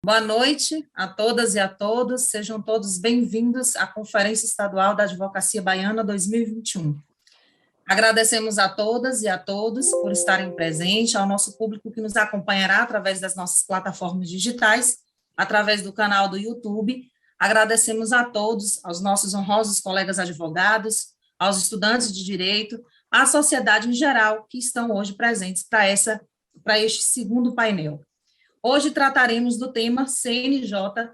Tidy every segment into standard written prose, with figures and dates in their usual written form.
Boa noite a todas e a todos, sejam todos bem-vindos à Conferência Estadual da Advocacia Baiana 2021. Agradecemos a todas e a todos por estarem presentes, ao nosso público que nos acompanhará através das nossas plataformas digitais, através do canal do YouTube. Agradecemos a todos, aos nossos honrosos colegas advogados, aos estudantes de direito, à sociedade em geral que estão hoje presentes para este segundo painel. Hoje trataremos do tema CNJ,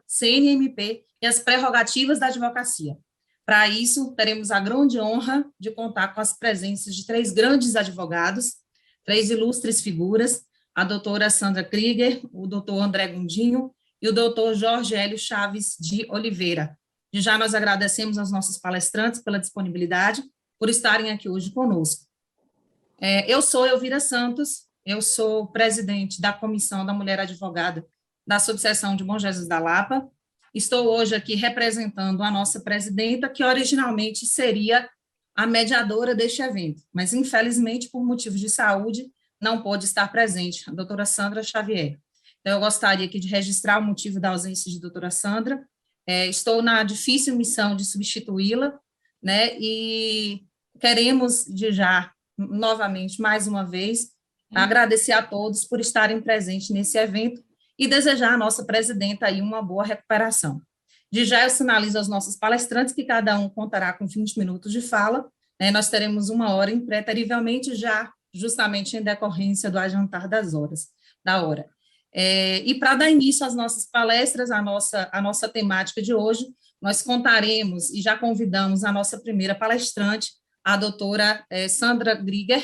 CNMP e as prerrogativas da advocacia. Para isso, teremos a grande honra de contar com as presenças de três grandes advogados, três ilustres figuras, a doutora Sandra Krieger, o doutor André Gundinho e o doutor Jorge Hélio Chaves de Oliveira. E já nós agradecemos aos nossos palestrantes pela disponibilidade, por estarem aqui hoje conosco. Eu sou Elvira Santos, eu sou presidente da Comissão da Mulher Advogada da Subseção de Bom Jesus da Lapa. Estou hoje aqui representando a nossa presidenta, que originalmente seria a mediadora deste evento, mas infelizmente, por motivos de saúde, não pôde estar presente, a doutora Sandra Xavier. Então, eu gostaria aqui de registrar o motivo da ausência de doutora Sandra. Estou na difícil missão de substituí-la, né, e queremos, novamente, mais uma vez, agradecer a todos por estarem presentes nesse evento e desejar à nossa presidenta aí uma boa recuperação. De já eu sinalizo aos nossos palestrantes que cada um contará com 20 minutos de fala, né, nós teremos 1 hora impreterivelmente já, justamente em decorrência do adiantar da hora. E para dar início às nossas palestras, a nossa temática de hoje, nós contaremos e já convidamos a nossa primeira palestrante, a doutora Sandra Krieger,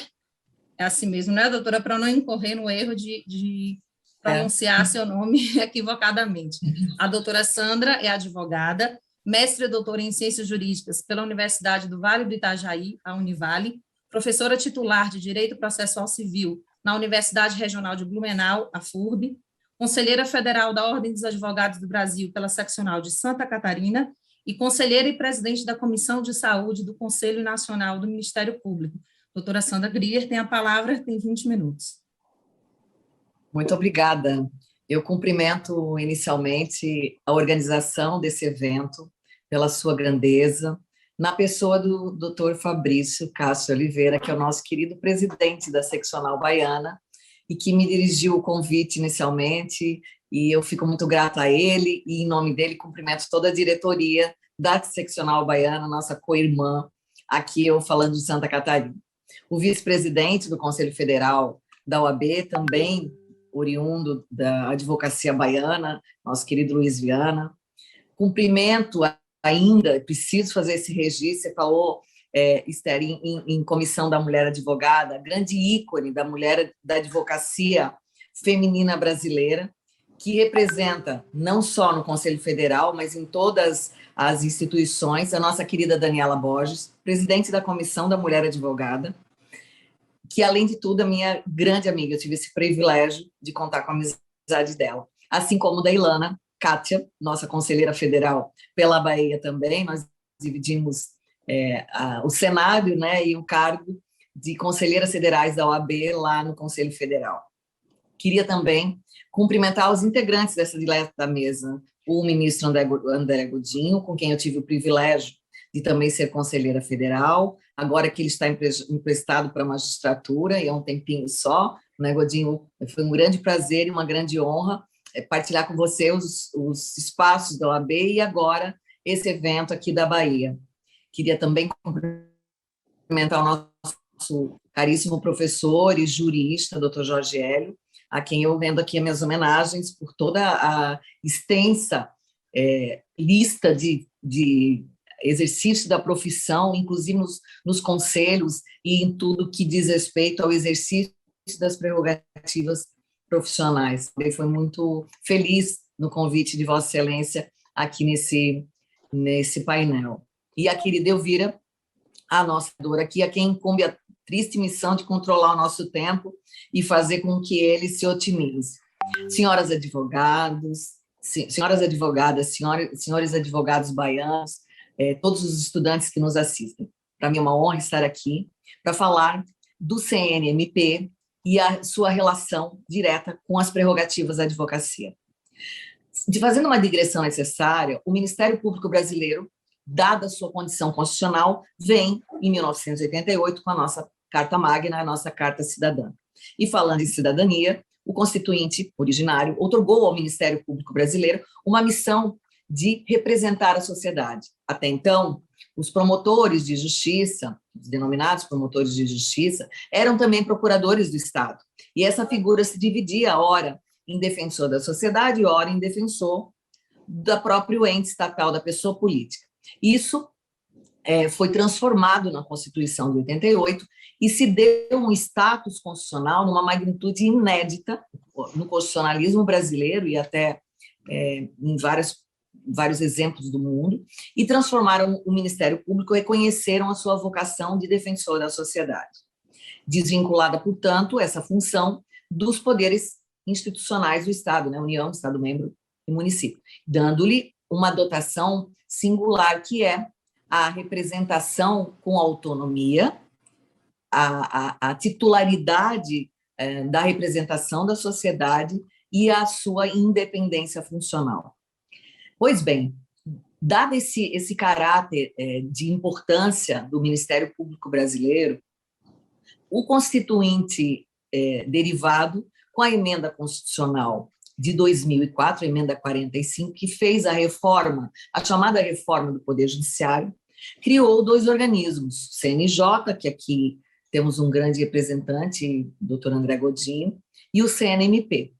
é assim mesmo, né, doutora, para não incorrer no erro de pronunciar seu nome equivocadamente. A doutora Sandra é advogada, mestre e doutora em Ciências Jurídicas pela Universidade do Vale do Itajaí, a Univale, professora titular de Direito Processual Civil na Universidade Regional de Blumenau, a FURB, conselheira federal da Ordem dos Advogados do Brasil pela seccional de Santa Catarina e conselheira e presidente da Comissão de Saúde do Conselho Nacional do Ministério Público. Doutora Sandra Krieger tem a palavra, tem 20 minutos. Muito obrigada. Eu cumprimento inicialmente a organização desse evento pela sua grandeza, na pessoa do Dr. Fabrício Castro Oliveira, que é o nosso querido presidente da Seccional Baiana, e que me dirigiu o convite inicialmente, e eu fico muito grata a ele, e em nome dele cumprimento toda a diretoria da Seccional Baiana, nossa co-irmã, aqui eu falando de Santa Catarina. O vice-presidente do Conselho Federal da OAB, também oriundo da Advocacia Baiana, nosso querido Luiz Viana. Cumprimento ainda, preciso fazer esse registro, você falou, Esther, em Comissão da Mulher Advogada, grande ícone da mulher da advocacia feminina brasileira, que representa, não só no Conselho Federal, mas em todas as instituições, a nossa querida Daniela Borges, presidente da Comissão da Mulher Advogada, que, além de tudo, é minha grande amiga. Eu tive esse privilégio de contar com a amizade dela. Assim como da Ilana Kátia, nossa conselheira federal pela Bahia também, nós dividimos o cenário, né, e o cargo de conselheiras federais da OAB lá no Conselho Federal. Queria também cumprimentar os integrantes dessa dileta mesa, o ministro André Gundinho, com quem eu tive o privilégio de também ser conselheira federal, agora que ele está emprestado para a magistratura, e há um tempinho só, né, Godinho? Foi um grande prazer e uma grande honra partilhar com você os espaços da OAB e agora esse evento aqui da Bahia. Queria também cumprimentar o nosso caríssimo professor e jurista, doutor Jorge Hélio, a quem eu rendo aqui as minhas homenagens por toda a extensa lista de exercício da profissão, inclusive nos conselhos e em tudo que diz respeito ao exercício das prerrogativas profissionais. Eu fui muito feliz no convite de Vossa Excelência aqui nesse painel. E a querida Elvira, a nossa dora aqui, a quem incumbe a triste missão de controlar o nosso tempo e fazer com que ele se otimize. Senhoras advogadas, senhores advogados baianos, todos os estudantes que nos assistem. Para mim é uma honra estar aqui para falar do CNMP e a sua relação direta com as prerrogativas da advocacia. Fazendo uma digressão necessária, o Ministério Público Brasileiro, dada a sua condição constitucional, vem, em 1988, com a nossa Carta Magna, a nossa Carta Cidadã. E falando em cidadania, o Constituinte originário outorgou ao Ministério Público Brasileiro uma missão de representar a sociedade. Até então, os promotores de justiça, os denominados promotores de justiça, eram também procuradores do Estado. E essa figura se dividia, ora, em defensor da sociedade e, ora, em defensor do próprio ente estatal, da pessoa política. Isso foi transformado na Constituição de 88 e se deu um status constitucional numa magnitude inédita no constitucionalismo brasileiro e até em vários exemplos do mundo, e transformaram o Ministério Público, reconheceram a sua vocação de defensor da sociedade, desvinculada, portanto, essa função dos poderes institucionais do Estado, né? União, Estado-membro e município, dando-lhe uma dotação singular, que é a representação com autonomia, a titularidade da representação da sociedade e a sua independência funcional. Pois bem, dado esse caráter de importância do Ministério Público Brasileiro, o Constituinte derivado com a emenda constitucional de 2004, a emenda 45, que fez a reforma, a chamada reforma do Poder Judiciário, criou 2 organismos, o CNJ, que aqui temos um grande representante, o doutor André Godinho, e o CNMP.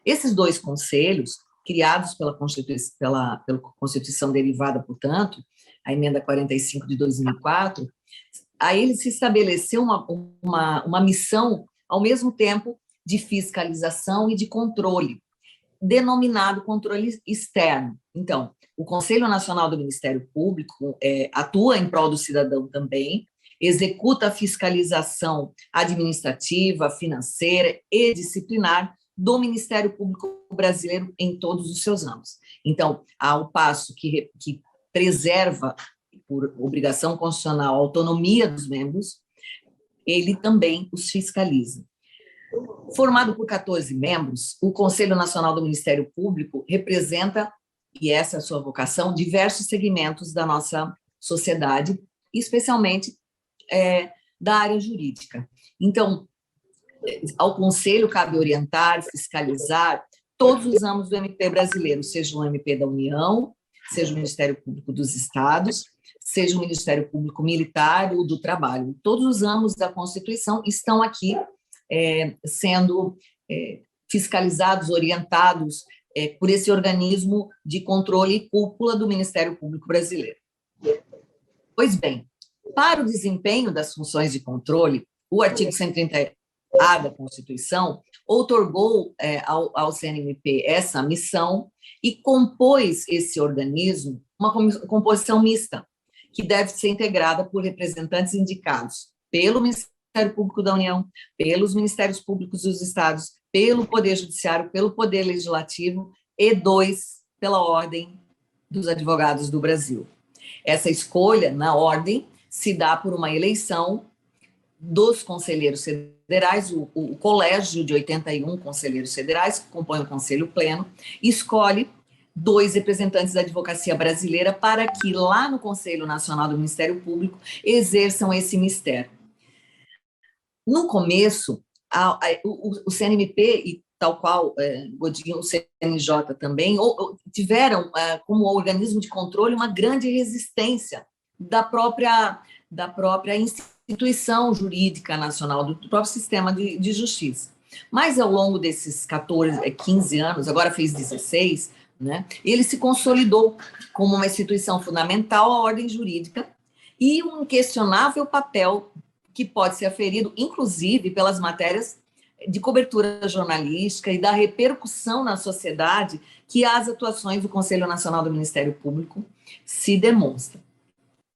Esses 2 conselhos, criados pela Constituição derivada, portanto, a emenda 45 de 2004, a ele se estabeleceu uma missão, ao mesmo tempo, de fiscalização e de controle, denominado controle externo. Então, o Conselho Nacional do Ministério Público atua em prol do cidadão também, executa a fiscalização administrativa, financeira e disciplinar do Ministério Público Brasileiro em todos os seus âmbitos. Então, ao passo que preserva, por obrigação constitucional, a autonomia dos membros, ele também os fiscaliza. Formado por 14 membros, o Conselho Nacional do Ministério Público representa, e essa é a sua vocação, diversos segmentos da nossa sociedade, especialmente da área jurídica. Então, ao Conselho cabe orientar, fiscalizar todos os âmbitos do MP brasileiro, seja o MP da União, seja o Ministério Público dos Estados, seja o Ministério Público Militar ou do Trabalho. Todos os âmbitos da Constituição estão aqui sendo fiscalizados, orientados por esse organismo de controle e cúpula do Ministério Público Brasileiro. Pois bem, para o desempenho das funções de controle, o artigo 130-A da Constituição outorgou ao CNMP essa missão e compôs esse organismo uma composição mista, que deve ser integrada por representantes indicados pelo Ministério Público da União, pelos Ministérios Públicos dos Estados, pelo Poder Judiciário, pelo Poder Legislativo e 2 pela Ordem dos Advogados do Brasil. Essa escolha, na ordem, se dá por uma eleição dos conselheiros federais, o colégio de 81 conselheiros federais, que compõe o Conselho Pleno, escolhe 2 representantes da advocacia brasileira para que, lá no Conselho Nacional do Ministério Público, exerçam esse mistério. No começo, o CNMP, e tal qual Godinho, o CNJ também, tiveram como organismo de controle uma grande resistência da própria instituição jurídica nacional, do próprio sistema de justiça. Mas, ao longo desses 15 anos, agora fez 16, né, ele se consolidou como uma instituição fundamental à ordem jurídica e um inquestionável papel que pode ser aferido, inclusive, pelas matérias de cobertura jornalística e da repercussão na sociedade que as atuações do Conselho Nacional do Ministério Público se demonstram.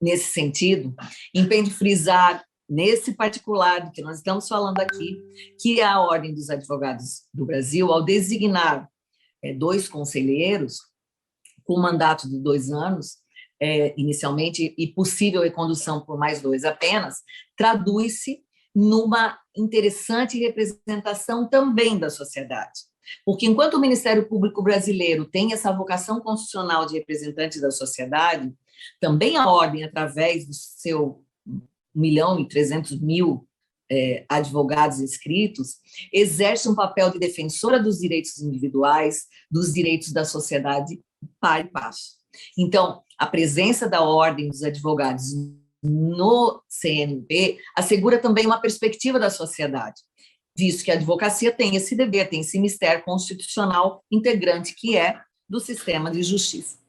Nesse sentido, empenho de frisar, nesse particular do que nós estamos falando aqui, que a Ordem dos Advogados do Brasil, ao designar 2 conselheiros, com mandato de 2 anos, inicialmente, e possível recondução por mais 2 apenas, traduz-se numa interessante representação também da sociedade. Porque enquanto o Ministério Público brasileiro tem essa vocação constitucional de representante da sociedade, também a Ordem, através do seu 1.300.000 advogados inscritos, exerce um papel de defensora dos direitos individuais, dos direitos da sociedade par e passo. Então, a presença da Ordem dos Advogados no CNMP assegura também uma perspectiva da sociedade, visto que a advocacia tem esse dever, tem esse mistério constitucional integrante que é do sistema de justiça.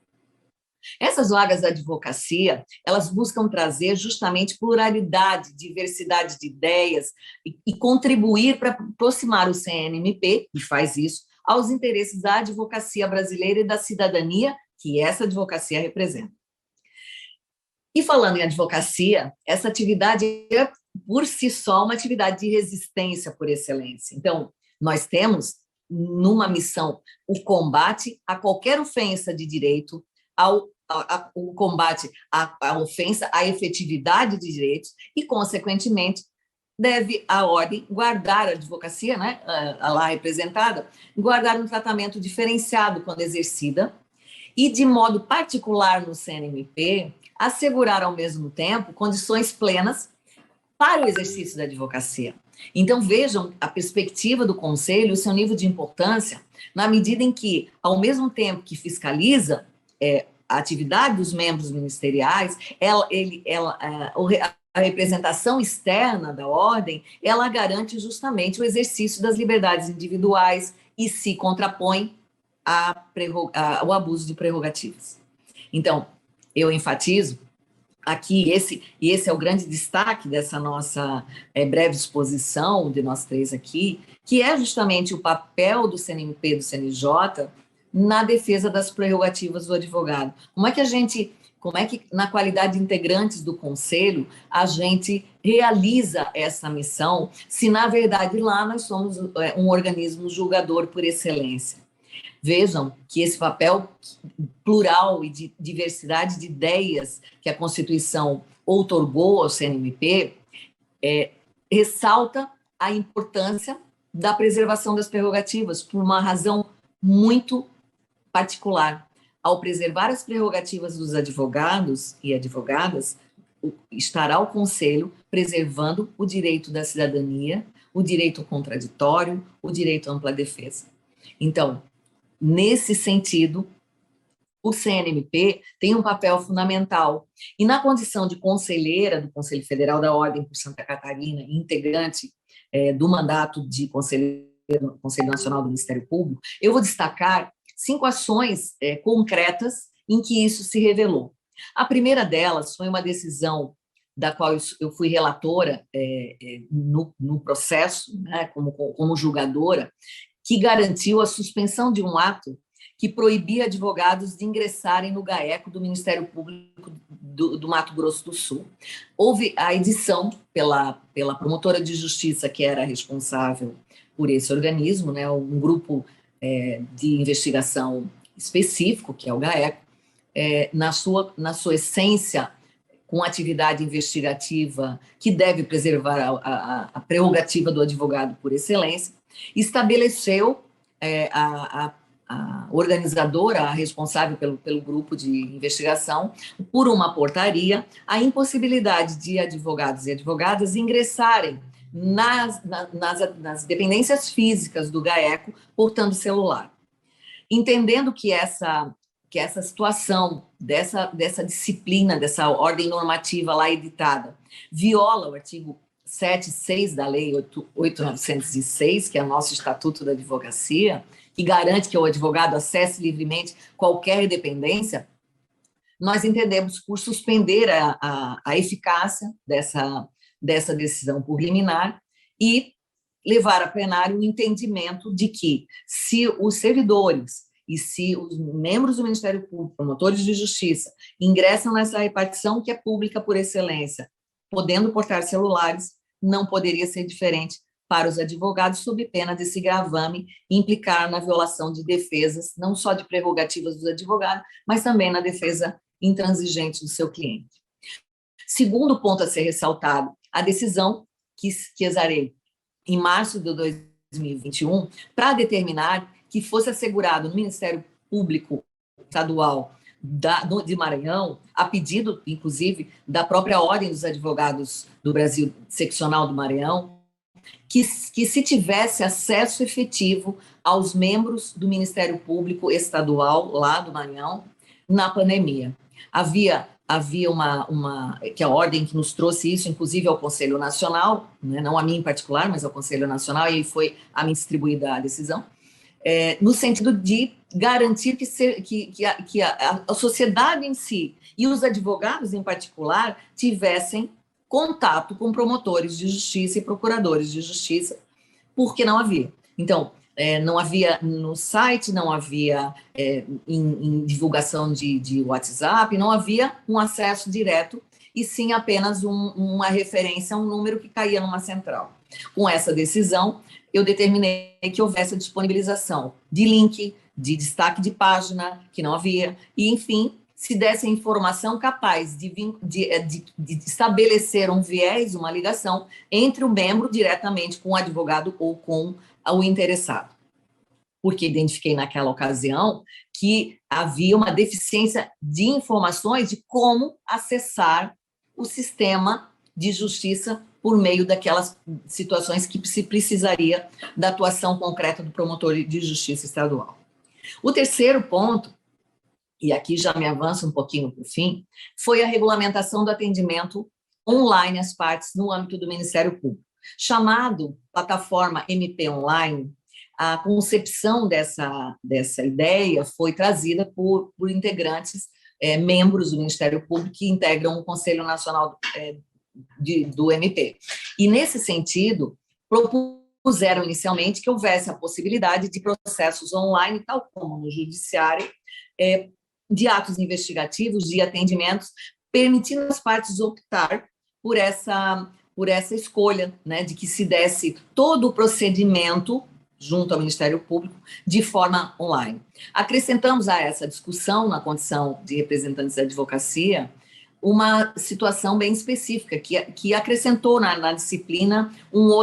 Essas vagas da advocacia, elas buscam trazer justamente pluralidade, diversidade de ideias e contribuir para aproximar o CNMP, e faz isso, aos interesses da advocacia brasileira e da cidadania que essa advocacia representa. E falando em advocacia, essa atividade é, por si só, uma atividade de resistência por excelência. Então, nós temos, numa missão, o combate a qualquer ofensa de direito, o combate à ofensa à efetividade de direitos e, consequentemente, deve a Ordem guardar a advocacia, né, a lá representada, guardar um tratamento diferenciado quando exercida e, de modo particular no CNMP, assegurar, ao mesmo tempo, condições plenas para o exercício da advocacia. Então, vejam a perspectiva do Conselho, o seu nível de importância, na medida em que, ao mesmo tempo que fiscaliza a atividade dos membros ministeriais, a representação externa da Ordem, ela garante justamente o exercício das liberdades individuais e se contrapõe ao abuso de prerrogativas. Então, eu enfatizo aqui, esse é o grande destaque dessa nossa breve exposição de nós três aqui, que é justamente o papel do CNMP e do CNJ na defesa das prerrogativas do advogado. Como é que, na qualidade de integrantes do Conselho, a gente realiza essa missão, se, na verdade, lá nós somos um organismo julgador por excelência? Vejam que esse papel plural e de diversidade de ideias que a Constituição outorgou ao CNMP ressalta a importância da preservação das prerrogativas por uma razão muito particular. Ao preservar as prerrogativas dos advogados e advogadas, estará o Conselho preservando o direito da cidadania, o direito ao contraditório, o direito à ampla defesa. Então, nesse sentido, o CNMP tem um papel fundamental. E na condição de conselheira do Conselho Federal da Ordem por Santa Catarina, integrante do mandato de Conselho Nacional do Ministério Público, eu vou destacar 5 ações concretas em que isso se revelou. A primeira delas foi uma decisão da qual eu fui relatora no processo, né, como julgadora, que garantiu a suspensão de um ato que proibia advogados de ingressarem no GAECO do Ministério Público do Mato Grosso do Sul. Houve a edição pela promotora de justiça, que era responsável por esse organismo, né, um grupo de investigação específico, que é o GAECO, na sua essência, com atividade investigativa que deve preservar a prerrogativa do advogado por excelência, estabeleceu a organizadora, a responsável pelo grupo de investigação, por uma portaria, a impossibilidade de advogados e advogadas ingressarem nas dependências físicas do GAECO portando celular. Entendendo que essa situação dessa disciplina, dessa ordem normativa lá editada, viola o artigo 7.6 da Lei 8.906, que é o nosso Estatuto da Advocacia, que garante que o advogado acesse livremente qualquer dependência, nós entendemos por suspender a eficácia dessa decisão por liminar e levar a plenário o entendimento de que, se os servidores e se os membros do Ministério Público, promotores de justiça, ingressam nessa repartição que é pública por excelência, podendo portar celulares, não poderia ser diferente para os advogados, sob pena desse gravame implicar na violação de defesas, não só de prerrogativas dos advogados, mas também na defesa intransigente do seu cliente. Segundo ponto a ser ressaltado, a decisão que exarei em março de 2021 para determinar que fosse assegurado no Ministério Público Estadual de Maranhão, a pedido, inclusive, da própria Ordem dos Advogados do Brasil, seccional do Maranhão, que se tivesse acesso efetivo aos membros do Ministério Público Estadual, lá do Maranhão, na pandemia. Havia que a ordem que nos trouxe isso, inclusive ao Conselho Nacional, né, não a mim em particular, mas ao Conselho Nacional, e foi a mim distribuída a decisão, no sentido de garantir que a sociedade em si e os advogados em particular tivessem contato com promotores de justiça e procuradores de justiça, porque não havia. Então, não havia no site, não havia em divulgação de WhatsApp, não havia um acesso direto, e sim apenas uma referência a um número que caía numa central. Com essa decisão, eu determinei que houvesse a disponibilização de link, de destaque de página, que não havia, e, enfim, se desse a informação capaz de estabelecer um viés, uma ligação entre o membro diretamente com o advogado ou com o interessado. Porque identifiquei naquela ocasião que havia uma deficiência de informações de como acessar o sistema de justiça por meio daquelas situações que se precisaria da atuação concreta do promotor de justiça estadual. O terceiro ponto, e aqui já me avanço um pouquinho para o fim, foi a regulamentação do atendimento online às partes no âmbito do Ministério Público. Chamado plataforma MP Online, a concepção dessa ideia foi trazida por integrantes, membros do Ministério Público que integram o Conselho Nacional do MP. E, nesse sentido, propuseram inicialmente que houvesse a possibilidade de processos online, tal como no judiciário, de atos investigativos, de atendimentos, permitindo às partes optar por essa escolha, né, de que se desse todo o procedimento junto ao Ministério Público de forma online. Acrescentamos a essa discussão, na condição de representantes da advocacia, uma situação bem específica, que acrescentou na disciplina uma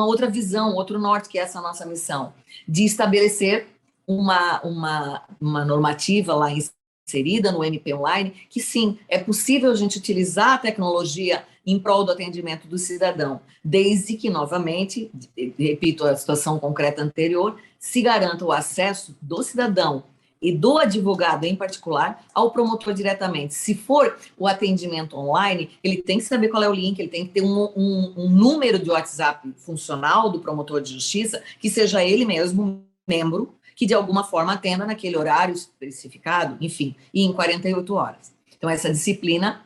outra visão, outro norte, que é essa nossa missão, de estabelecer uma normativa lá inserida no MP Online, que sim, é possível a gente utilizar a tecnologia em prol do atendimento do cidadão, desde que, novamente, repito a situação concreta anterior, se garanta o acesso do cidadão e do advogado, em particular, ao promotor diretamente. Se for o atendimento online, ele tem que saber qual é o link, ele tem que ter um número de WhatsApp funcional do promotor de justiça, que seja ele mesmo membro, que de alguma forma atenda naquele horário especificado, enfim, e em 48 horas. Então, essa disciplina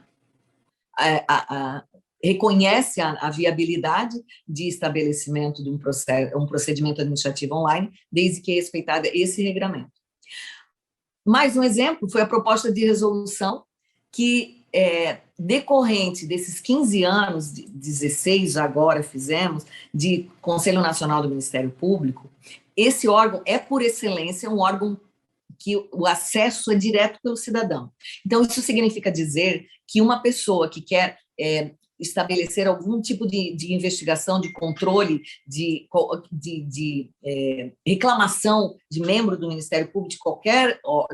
reconhece a viabilidade de estabelecimento de um procedimento administrativo online, desde que é respeitado esse regramento. Mais um exemplo foi a proposta de resolução que, decorrente desses 15 anos, 16 agora fizemos, de Conselho Nacional do Ministério Público, esse órgão é, por excelência, um órgão que o acesso é direto pelo cidadão. Então, isso significa dizer que uma pessoa que quer estabelecer algum tipo de investigação, de controle, de reclamação de membro do Ministério Público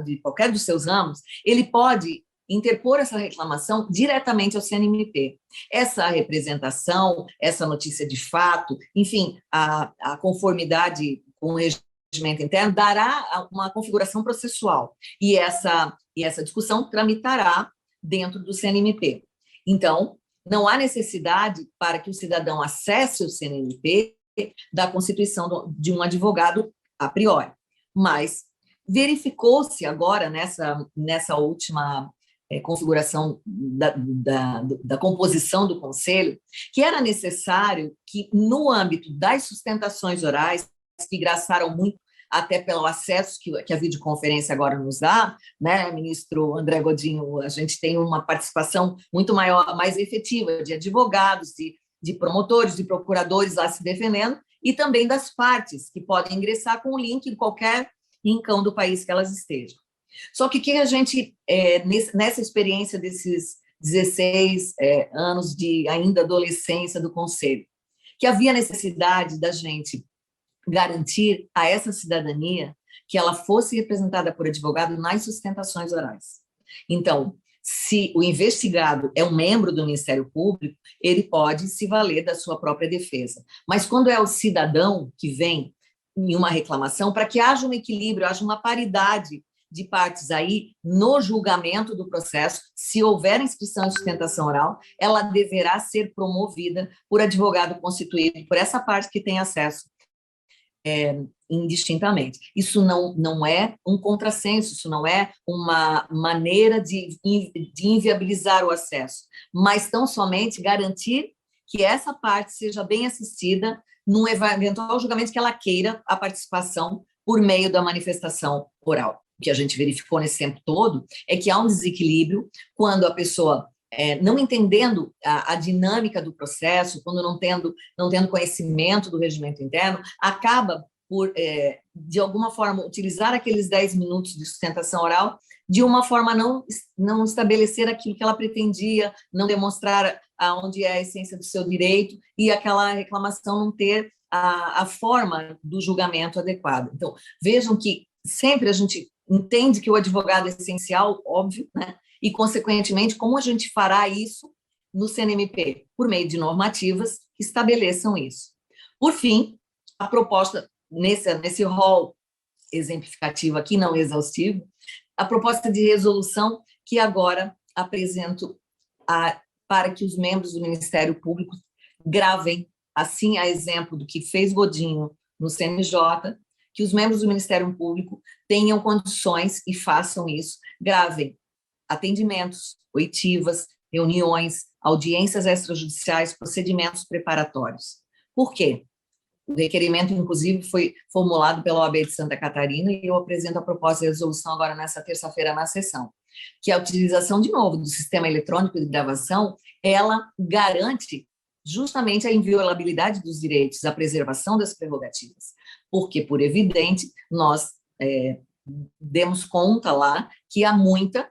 de qualquer dos seus ramos, ele pode interpor essa reclamação diretamente ao CNMP. Essa representação, essa notícia de fato, enfim, a conformidade com o regimento interno dará uma configuração processual, e essa discussão tramitará dentro do CNMP. Então, não há necessidade para que o cidadão acesse o CNMP da constituição de um advogado a priori, mas verificou-se agora, nessa última configuração da composição do Conselho, que era necessário que, no âmbito das sustentações orais, que graçaram muito até pelo acesso que a videoconferência agora nos dá, né, ministro André Godinho, a gente tem uma participação muito maior, mais efetiva, de advogados, de promotores, de procuradores lá se defendendo, e também das partes, que podem ingressar com o link em qualquer rincão do país que elas estejam. Só que a gente, nessa experiência 16 anos de ainda adolescência do Conselho, que havia necessidade da gente garantir a essa cidadania que ela fosse representada por advogado nas sustentações orais. Então, se o investigado é um membro do Ministério Público, ele pode se valer da sua própria defesa. Mas quando é o cidadão que vem em uma reclamação, para que haja um equilíbrio, haja uma paridade de partes aí no julgamento do processo, se houver inscrição de sustentação oral, ela deverá ser promovida por advogado constituído, por essa parte que tem acesso indistintamente. Isso não é um contrassenso, isso não é uma maneira de inviabilizar o acesso, mas tão somente garantir que essa parte seja bem assistida num eventual julgamento que ela queira a participação por meio da manifestação oral. O que a gente verificou nesse tempo todo é que há um desequilíbrio quando a pessoa, não entendendo a dinâmica do processo, quando não tendo conhecimento do regimento interno, acaba por, de alguma forma, utilizar aqueles 10 minutos de sustentação oral de uma forma a não estabelecer aquilo que ela pretendia, não demonstrar aonde é a essência do seu direito e aquela reclamação não ter a forma do julgamento adequada. Então, vejam que sempre a gente entende que o advogado é essencial, óbvio, né? E, consequentemente, como a gente fará isso no CNMP? Por meio de normativas que estabeleçam isso. Por fim, a proposta, nesse rol exemplificativo aqui, não exaustivo, a proposta de resolução que agora apresento para que os membros do Ministério Público gravem, assim, a exemplo do que fez Godinho no CNJ, que os membros do Ministério Público tenham condições e façam isso, gravem atendimentos, oitivas, reuniões, audiências extrajudiciais, procedimentos preparatórios. Por quê? O requerimento, inclusive, foi formulado pela OAB de Santa Catarina e eu apresento a proposta de resolução agora nessa terça-feira na sessão, que a utilização, de novo, do sistema eletrônico de gravação, ela garante justamente a inviolabilidade dos direitos, a preservação das prerrogativas, porque, por evidente, nós demos conta lá que há muita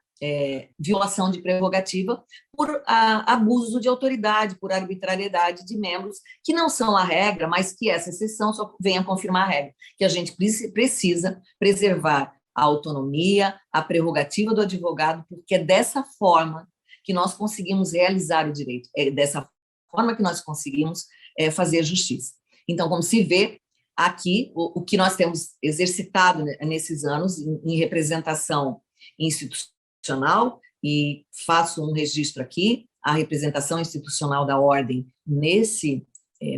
violação de prerrogativa por abuso de autoridade, por arbitrariedade de membros, que não são a regra, mas que essa exceção só vem a confirmar a regra, que a gente precisa preservar a autonomia, a prerrogativa do advogado, porque é dessa forma que nós conseguimos realizar o direito, é dessa forma que nós conseguimos fazer justiça. Então, como se vê, aqui, o que nós temos exercitado nesses anos em representação institucional, e faço um registro aqui, a representação institucional da Ordem nesse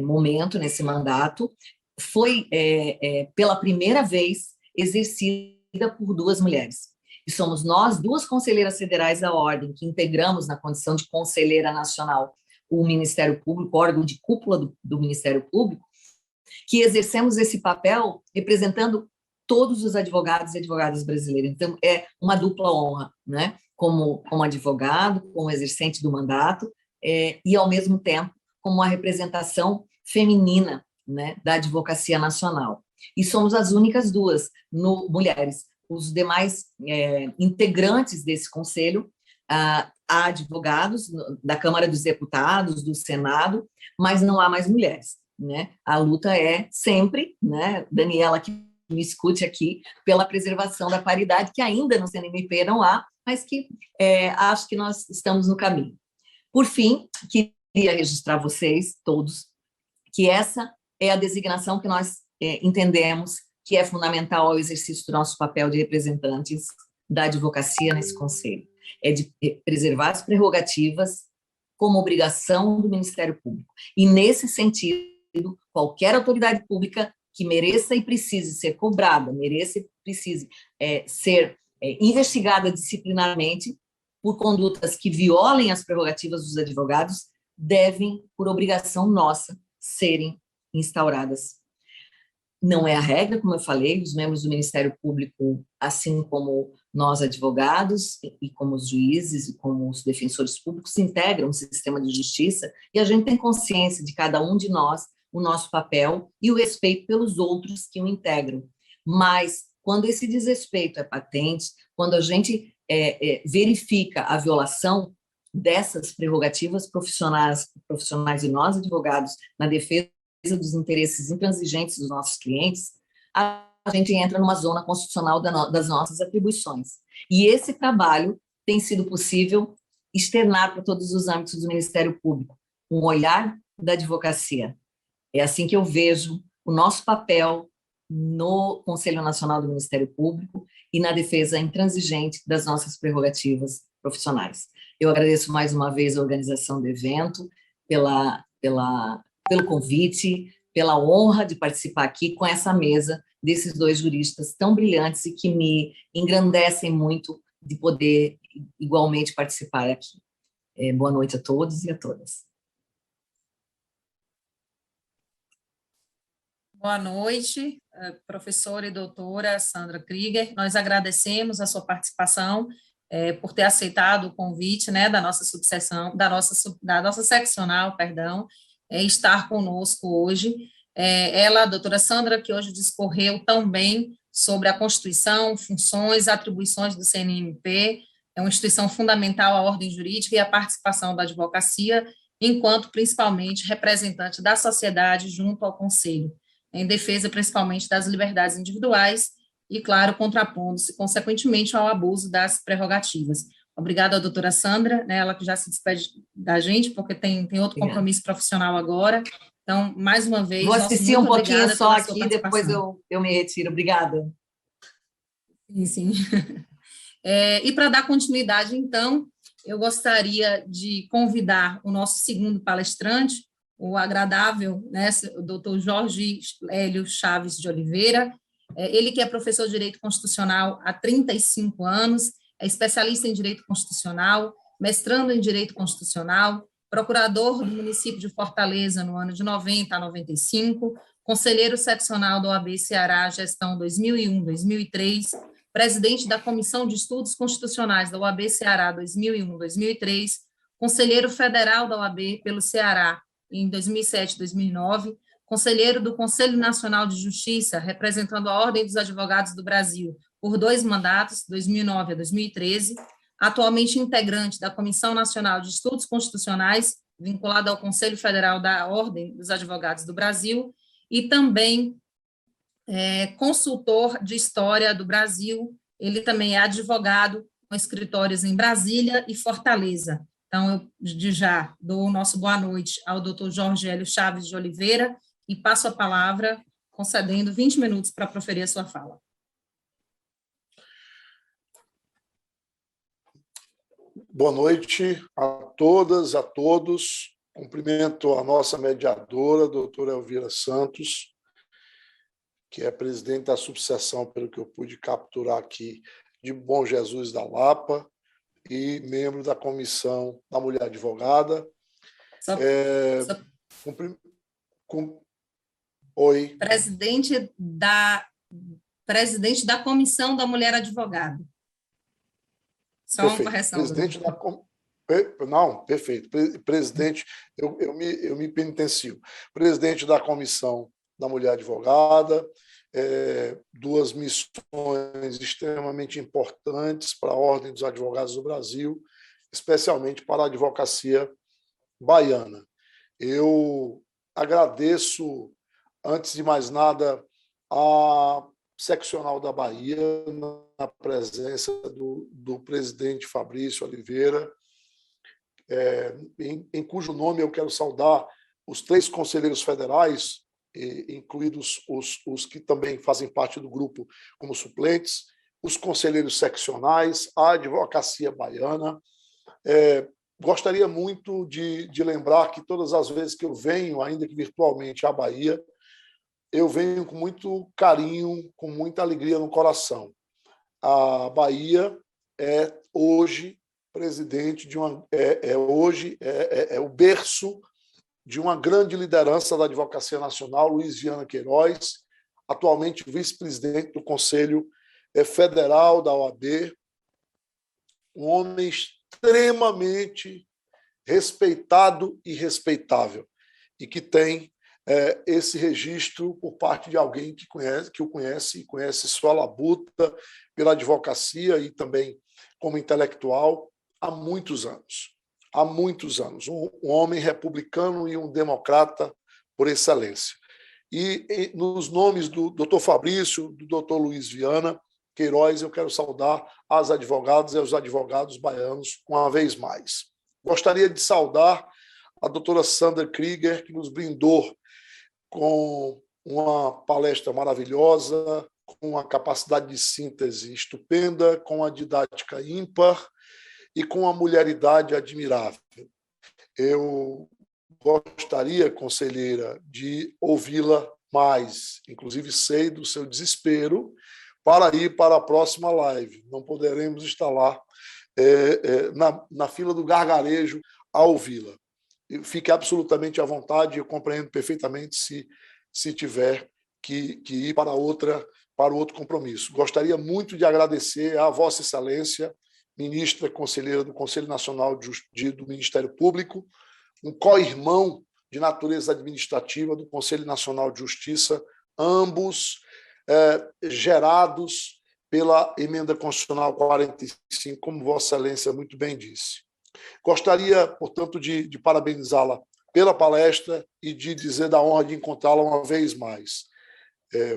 momento, nesse mandato, foi, pela primeira vez, exercida por duas mulheres. E somos nós, duas conselheiras federais da Ordem, que integramos na condição de conselheira nacional o Ministério Público, órgão de cúpula do Ministério Público, que exercemos esse papel representando todos os advogados e advogadas brasileiros. Então, é uma dupla honra, né? Como advogado, como exercente do mandato, e, ao mesmo tempo, como a representação feminina, né, da advocacia nacional. E somos as únicas duas mulheres. Os demais integrantes desse conselho, há advogados da Câmara dos Deputados, do Senado, mas não há mais mulheres, né? A luta é sempre, né, Daniela, que me escute aqui, pela preservação da paridade, que ainda no CNMP não há, mas que acho que nós estamos no caminho. Por fim, queria registrar vocês todos que essa é a designação que nós entendemos que é fundamental ao exercício do nosso papel de representantes da advocacia nesse conselho. É de preservar as prerrogativas como obrigação do Ministério Público. E, nesse sentido, qualquer autoridade pública que mereça e precise ser cobrada, mereça e precise ser investigada disciplinarmente por condutas que violem as prerrogativas dos advogados, devem, por obrigação nossa, serem instauradas. Não é a regra, como eu falei, os membros do Ministério Público, assim como nós advogados e como os juízes e como os defensores públicos, integram o sistema de justiça e a gente tem consciência de cada um de nós, o nosso papel e o respeito pelos outros que o integram. Mas, quando esse desrespeito é patente, quando a gente verifica a violação, dessas prerrogativas profissionais de nós, advogados, na defesa dos interesses intransigentes dos nossos clientes, a gente entra numa zona constitucional das nossas atribuições. E esse trabalho tem sido possível externar para todos os âmbitos do Ministério Público, um olhar da advocacia. É assim que eu vejo o nosso papel no Conselho Nacional do Ministério Público e na defesa intransigente das nossas prerrogativas profissionais. Eu agradeço mais uma vez a organização do evento, pelo convite, pela honra de participar aqui com essa mesa desses dois juristas tão brilhantes e que me engrandecem muito de poder igualmente participar aqui. Boa noite a todos e a todas. Boa noite, professora e doutora Sandra Krieger. Nós agradecemos a sua participação, por ter aceitado o convite, né, da nossa subseção, da nossa seccional, perdão, estar conosco hoje. Ela, a doutora Sandra, que hoje discorreu tão bem sobre a Constituição, funções, atribuições do CNMP, é uma instituição fundamental à ordem jurídica e à participação da advocacia, enquanto principalmente representante da sociedade junto ao Conselho, em defesa principalmente das liberdades individuais e, claro, contrapondo-se, consequentemente, ao abuso das prerrogativas. Obrigada, doutora Sandra, né, ela que já se despede da gente, porque tem outro compromisso profissional agora. Então, mais uma vez, vou assistir um pouquinho só aqui, depois eu me retiro. Obrigada. Sim. E para dar continuidade, então, eu gostaria de convidar o nosso segundo palestrante, o agradável, né, o doutor Jorge Hélio Chaves de Oliveira. Ele que é professor de Direito Constitucional há 35 anos, é especialista em Direito Constitucional, mestrando em Direito Constitucional, procurador do município de Fortaleza no ano de 90 a 95, conselheiro seccional da OAB Ceará, gestão 2001-2003, presidente da Comissão de Estudos Constitucionais da OAB Ceará 2001-2003, conselheiro federal da OAB pelo Ceará em 2007-2009, conselheiro do Conselho Nacional de Justiça, representando a Ordem dos Advogados do Brasil por 2 mandatos, 2009 a 2013, atualmente integrante da Comissão Nacional de Estudos Constitucionais, vinculado ao Conselho Federal da Ordem dos Advogados do Brasil, e também consultor de História do Brasil. Ele também é advogado com escritórios em Brasília e Fortaleza. Então, eu já dou o nosso boa noite ao doutor Jorge Hélio Chaves de Oliveira e passo a palavra, concedendo 20 minutos para proferir a sua fala. Boa noite a todas, a todos. Cumprimento a nossa mediadora, a doutora Elvira Santos, que é presidente da subseção, pelo que eu pude capturar aqui, de Bom Jesus da Lapa, e membro da Comissão da Mulher Advogada. Oi. Presidente da Comissão da Mulher Advogada. Só uma correção. Presidente da Não, perfeito. Presidente, eu me penitencio. Presidente da Comissão da Mulher Advogada, 2 missões extremamente importantes para a Ordem dos Advogados do Brasil, especialmente para a advocacia baiana. Eu agradeço, antes de mais nada, a seccional da Bahia, na presença do presidente Fabrício Oliveira, em cujo nome eu quero saudar os 3 conselheiros federais, incluídos os que também fazem parte do grupo como suplentes, os conselheiros seccionais, a advocacia baiana. Gostaria muito de lembrar que todas as vezes que eu venho, ainda que virtualmente, à Bahia, eu venho com muito carinho, com muita alegria no coração. A Bahia é hoje presidente de é o berço de uma grande liderança da advocacia nacional, Luiz Viana Queiroz, atualmente vice-presidente do Conselho Federal da OAB, um homem extremamente respeitado e respeitável, e que tem esse registro por parte de alguém que o conhece e conhece sua labuta pela advocacia e também como intelectual há muitos anos. há muitos anos, um homem republicano e um democrata por excelência. E nos nomes do doutor Fabrício, do doutor Luiz Viana Queiroz, eu quero saudar as advogadas e os advogados baianos uma vez mais. Gostaria de saudar a doutora Sandra Krieger, que nos brindou com uma palestra maravilhosa, com uma capacidade de síntese estupenda, com a didática ímpar e com a mulheridade admirável. Eu gostaria, conselheira, de ouvi-la mais. Inclusive, sei do seu desespero para ir para a próxima live. Não poderemos estar lá na fila do gargarejo a ouvi-la. Fique absolutamente à vontade, eu compreendo perfeitamente se tiver que ir para outro compromisso. Gostaria muito de agradecer à Vossa Excelência, ministra conselheira do Conselho Nacional do Ministério Público, um co-irmão de natureza administrativa do Conselho Nacional de Justiça, ambos gerados pela Emenda Constitucional 45, como Vossa Excelência muito bem disse. Gostaria, portanto, de parabenizá-la pela palestra e de dizer da honra de encontrá-la uma vez mais.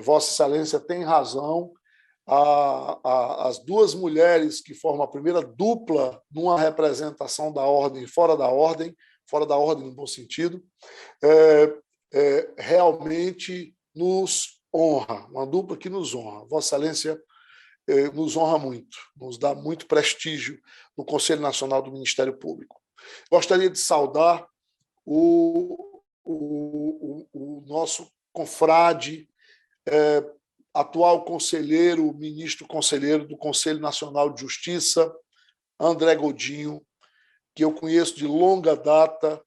Vossa Excelência tem razão, as duas mulheres que formam a primeira dupla numa representação da ordem fora da ordem no bom sentido, realmente nos honra, uma dupla que nos honra. Vossa Excelência nos honra muito, nos dá muito prestígio no Conselho Nacional do Ministério Público. Gostaria de saudar o nosso confrade, atual conselheiro, ministro conselheiro do Conselho Nacional de Justiça, André Godinho, que eu conheço de longa data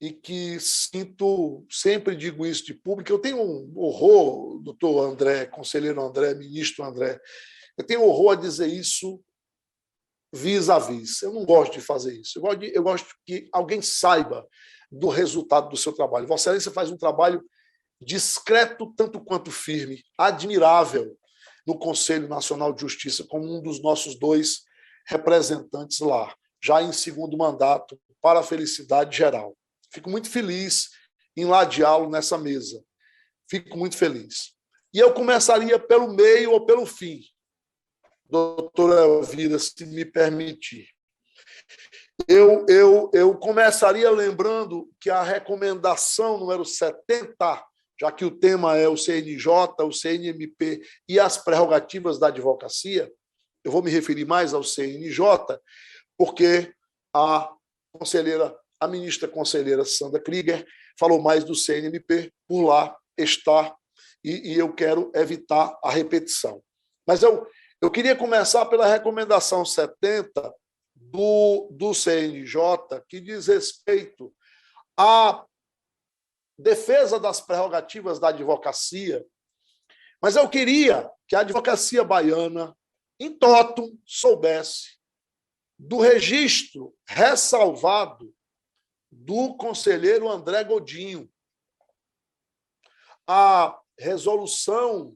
e que sinto, sempre digo isso de público, eu tenho um horror, doutor André, conselheiro André, ministro André, eu tenho horror a dizer isso vis-à-vis. Eu não gosto de fazer isso. Eu gosto que alguém saiba do resultado do seu trabalho. Vossa Excelência faz um trabalho discreto, tanto quanto firme, admirável, no Conselho Nacional de Justiça, como um dos nossos dois representantes lá, já em segundo mandato, para a felicidade geral. Fico muito feliz em ladeá-lo nessa mesa. Fico muito feliz. E eu começaria pelo meio ou pelo fim, doutora Elvira, se me permitir. Eu começaria lembrando que a recomendação número 70, já que o tema é o CNJ, o CNMP e as prerrogativas da advocacia, eu vou me referir mais ao CNJ, porque a ministra conselheira Sandra Krieger falou mais do CNMP, por lá está, e eu quero evitar a repetição. Mas eu queria começar pela recomendação 70 do CNJ, que diz respeito à defesa das prerrogativas da advocacia, mas eu queria que a advocacia baiana, em toto, soubesse do registro ressalvado do conselheiro André Godinho. A resolução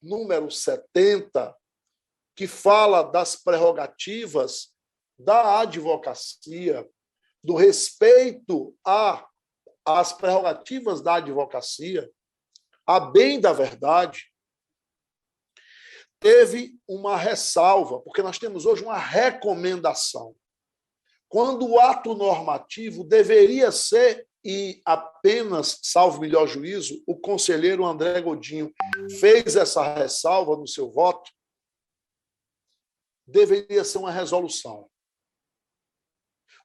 número 70, que fala das prerrogativas da advocacia, do respeito às prerrogativas da advocacia, a bem da verdade, teve uma ressalva, porque nós temos hoje uma recomendação. Quando o ato normativo deveria ser, e apenas, salvo melhor juízo, o conselheiro André Godinho fez essa ressalva no seu voto, deveria ser uma resolução.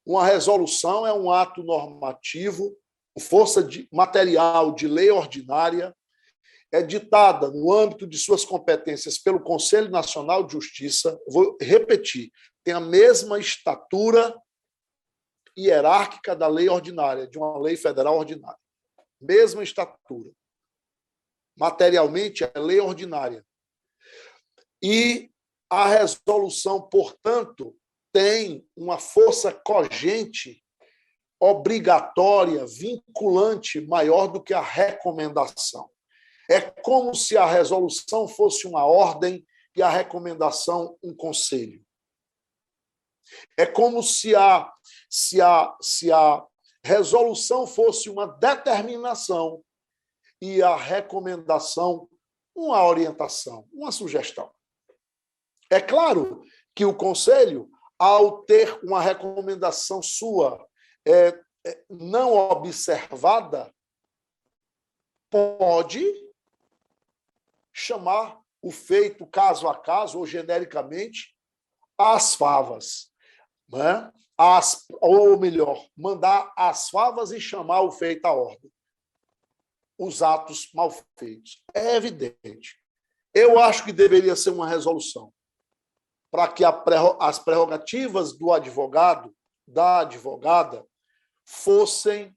Uma resolução é um ato normativo, força material de lei ordinária, é ditada no âmbito de suas competências pelo Conselho Nacional de Justiça. Vou repetir, tem a mesma estatura hierárquica da lei ordinária, de uma lei federal ordinária. Mesma estatura. Materialmente, é lei ordinária. E a resolução, portanto, tem uma força cogente, obrigatória, vinculante, maior do que a recomendação. É como se a resolução fosse uma ordem e a recomendação um conselho. É como se a resolução fosse uma determinação e a recomendação uma orientação, uma sugestão. É claro que o Conselho, ao ter uma recomendação sua não observada, pode chamar o feito caso a caso, ou genericamente, às favas. Né? Ou melhor, mandar às favas e chamar o feito à ordem. Os atos mal feitos. É evidente. Eu acho que deveria ser uma resolução para que as prerrogativas do advogado, da advogada, fossem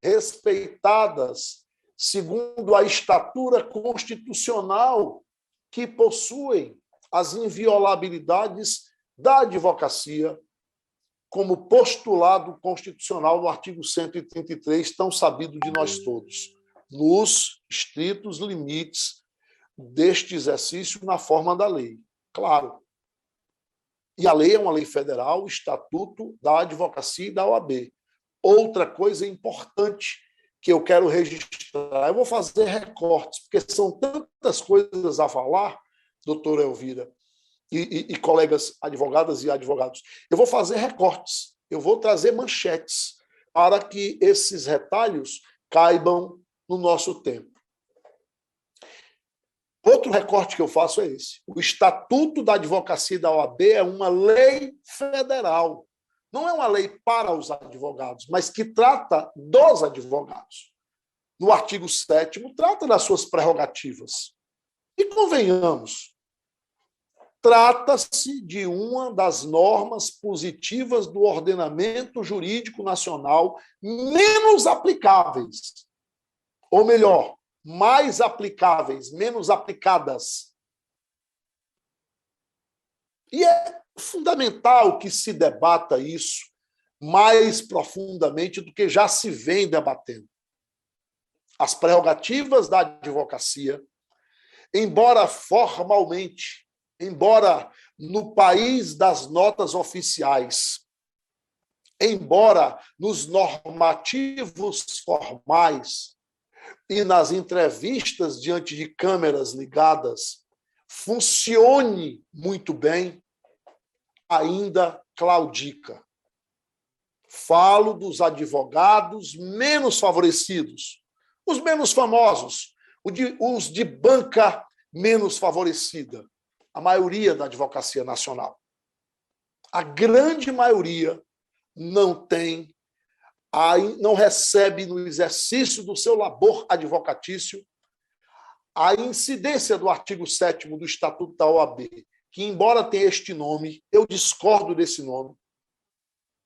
respeitadas segundo a estatura constitucional que possuem as inviolabilidades da advocacia, como postulado constitucional no artigo 133, tão sabido de nós todos, nos estritos limites deste exercício na forma da lei. Claro. E a lei é uma lei federal, o Estatuto da Advocacia e da OAB. Outra coisa importante que eu quero registrar, eu vou fazer recortes, porque são tantas coisas a falar, doutora Elvira, e colegas advogadas e advogados. Eu vou fazer recortes, eu vou trazer manchetes para que esses retalhos caibam no nosso tempo. Outro recorte que eu faço é esse. O Estatuto da Advocacia e da OAB é uma lei federal. Não é uma lei para os advogados, mas que trata dos advogados. No artigo 7º, trata das suas prerrogativas. E convenhamos, trata-se de uma das normas positivas do ordenamento jurídico nacional menos aplicáveis. Ou melhor, mais aplicáveis, menos aplicadas. E é fundamental que se debata isso mais profundamente do que já se vem debatendo. As prerrogativas da advocacia, embora formalmente, embora no país das notas oficiais, embora nos normativos formais e nas entrevistas diante de câmeras ligadas, funcione muito bem, ainda claudica. Falo dos advogados menos favorecidos, os menos famosos, os de banca menos favorecida, a maioria da advocacia nacional. A grande maioria não recebe no exercício do seu labor advocatício a incidência do artigo 7º do Estatuto da OAB, que, embora tenha este nome, eu discordo desse nome.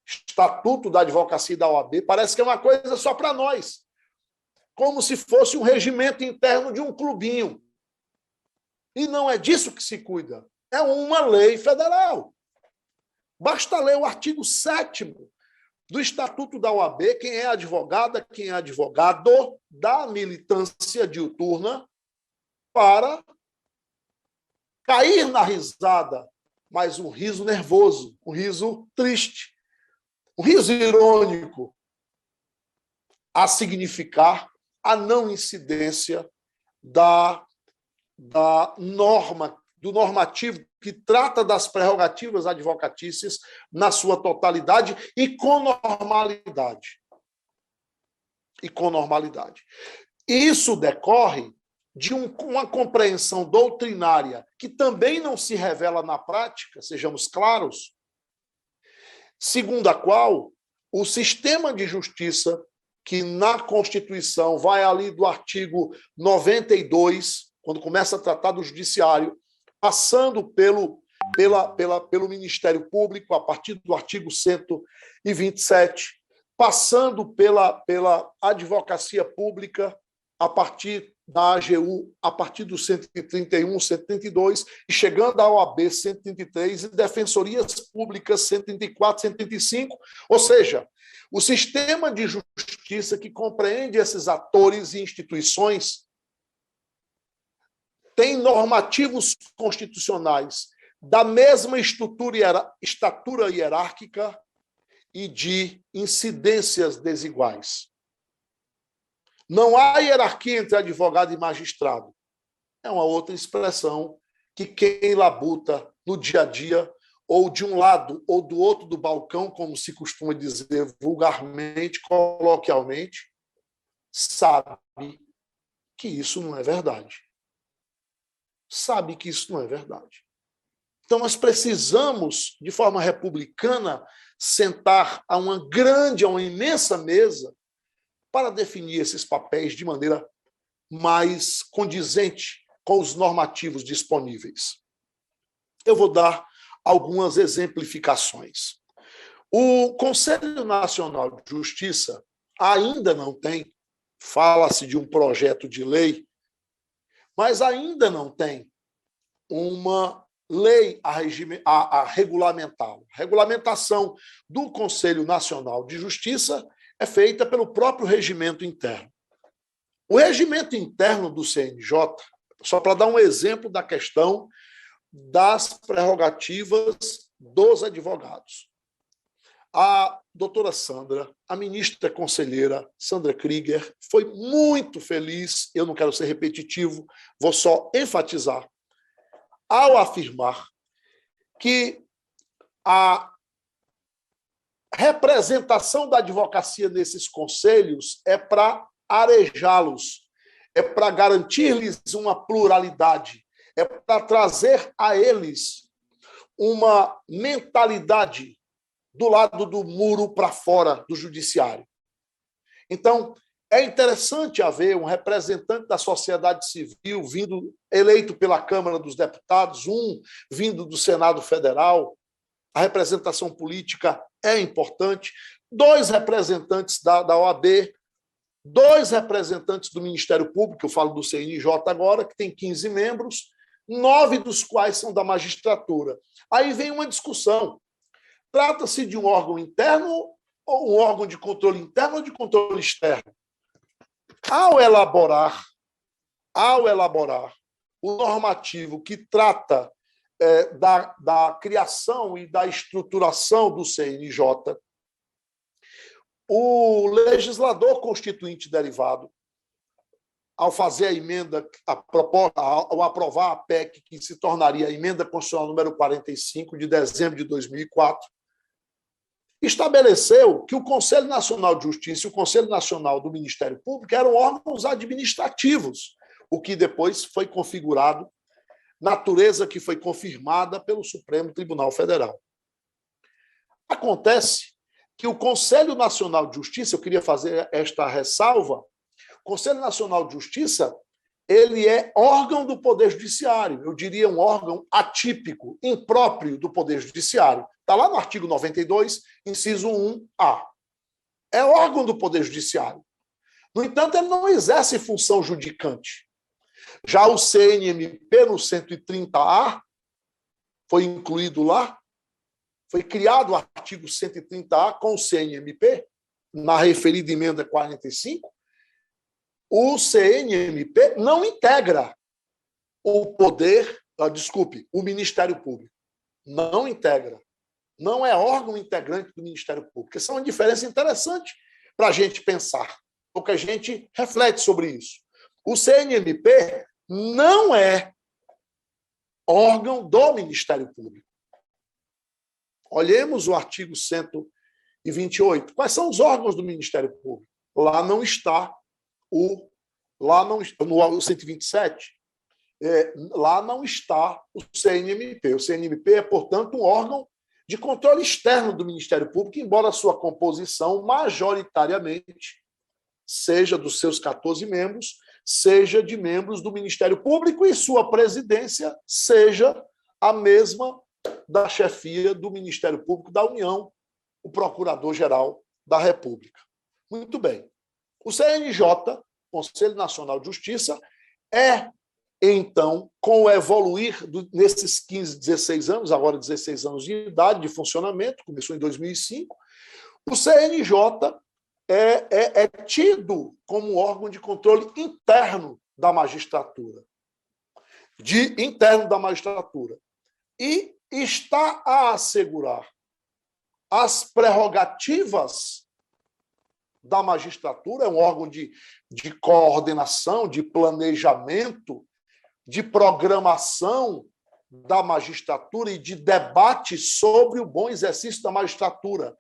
Estatuto da Advocacia e da OAB parece que é uma coisa só para nós, como se fosse um regimento interno de um clubinho. E não é disso que se cuida. É uma lei federal. Basta ler o artigo 7º do Estatuto da OAB, quem é advogada, quem é advogado da militância diuturna, para cair na risada, mas um riso nervoso, um riso triste, um riso irônico, a significar a não incidência da norma, do normativo que trata das prerrogativas advocatícias na sua totalidade e com normalidade. Isso decorre de uma compreensão doutrinária que também não se revela na prática, sejamos claros, segundo a qual o sistema de justiça, que na Constituição vai ali do artigo 92, quando começa a tratar do judiciário, passando pelo Ministério Público, a partir do artigo 127, passando pela advocacia pública, a partir da AGU, a partir do 131, 132, e chegando à OAB 133 e defensorias públicas 134, 135, ou seja, o sistema de justiça que compreende esses atores e instituições tem normativos constitucionais da mesma estatura hierárquica e de incidências desiguais. Não há hierarquia entre advogado e magistrado. É uma outra expressão que quem labuta no dia a dia, ou de um lado ou do outro do balcão, como se costuma dizer vulgarmente, coloquialmente, sabe que isso não é verdade. Sabe que isso não é verdade. Então, nós precisamos, de forma republicana, sentar a uma imensa mesa para definir esses papéis de maneira mais condizente com os normativos disponíveis. Eu vou dar algumas exemplificações. O Conselho Nacional de Justiça ainda não tem, fala-se de um projeto de lei, mas ainda não tem uma lei a regulamentá-lo. A regulamentação do Conselho Nacional de Justiça é feita pelo próprio regimento interno. O regimento interno do CNJ, só para dar um exemplo da questão das prerrogativas dos advogados. A doutora Sandra, a ministra conselheira Sandra Krieger, foi muito feliz, eu não quero ser repetitivo, vou só enfatizar, ao afirmar que a representação da advocacia nesses conselhos é para arejá-los, é para garantir-lhes uma pluralidade, é para trazer a eles uma mentalidade do lado do muro para fora do judiciário. Então, é interessante haver um representante da sociedade civil eleito pela Câmara dos Deputados, vindo do Senado Federal. A representação política é importante. 2 representantes da OAB, 2 representantes do Ministério Público, eu falo do CNJ agora, que tem 15 membros, 9 dos quais são da magistratura. Aí vem uma discussão. Trata-se de um órgão interno ou um órgão de controle interno ou de controle externo? Ao elaborar o normativo que trata da criação e da estruturação do CNJ, o legislador constituinte derivado, ao fazer a emenda, ao aprovar a PEC, que se tornaria a emenda constitucional número 45, de dezembro de 2004, estabeleceu que o Conselho Nacional de Justiça e o Conselho Nacional do Ministério Público eram órgãos administrativos, o que depois foi configurado, natureza que foi confirmada pelo Supremo Tribunal Federal. Acontece que o Conselho Nacional de Justiça, eu queria fazer esta ressalva, o Conselho Nacional de Justiça, ele é órgão do Poder Judiciário, eu diria um órgão atípico, impróprio do Poder Judiciário. Está lá no artigo 92, inciso 1A. É órgão do Poder Judiciário. No entanto, ele não exerce função judicante. Já o CNMP, no 130A, foi incluído lá, foi criado o artigo 130A com o CNMP, na referida emenda 45, o CNMP não integra o Ministério Público. Não integra. Não é órgão integrante do Ministério Público. Essa é uma diferença interessante para a gente pensar, porque a gente reflete sobre isso. O CNMP não é órgão do Ministério Público. Olhemos o artigo 128. Quais são os órgãos do Ministério Público? Lá não está no 127, lá não está o CNMP. O CNMP é, portanto, um órgão de controle externo do Ministério Público, embora a sua composição, majoritariamente, seja dos seus 14 membros, seja de membros do Ministério Público e sua presidência seja a mesma da chefia do Ministério Público da União, o Procurador-Geral da República. Muito bem. O CNJ, Conselho Nacional de Justiça, então, com o evoluir nesses 15, 16 anos, agora 16 anos de idade de funcionamento, começou em 2005, o CNJ é tido como órgão de controle interno da magistratura. E está a assegurar as prerrogativas da magistratura, é um órgão de coordenação, de planejamento, de programação da magistratura e de debate sobre o bom exercício da magistratura.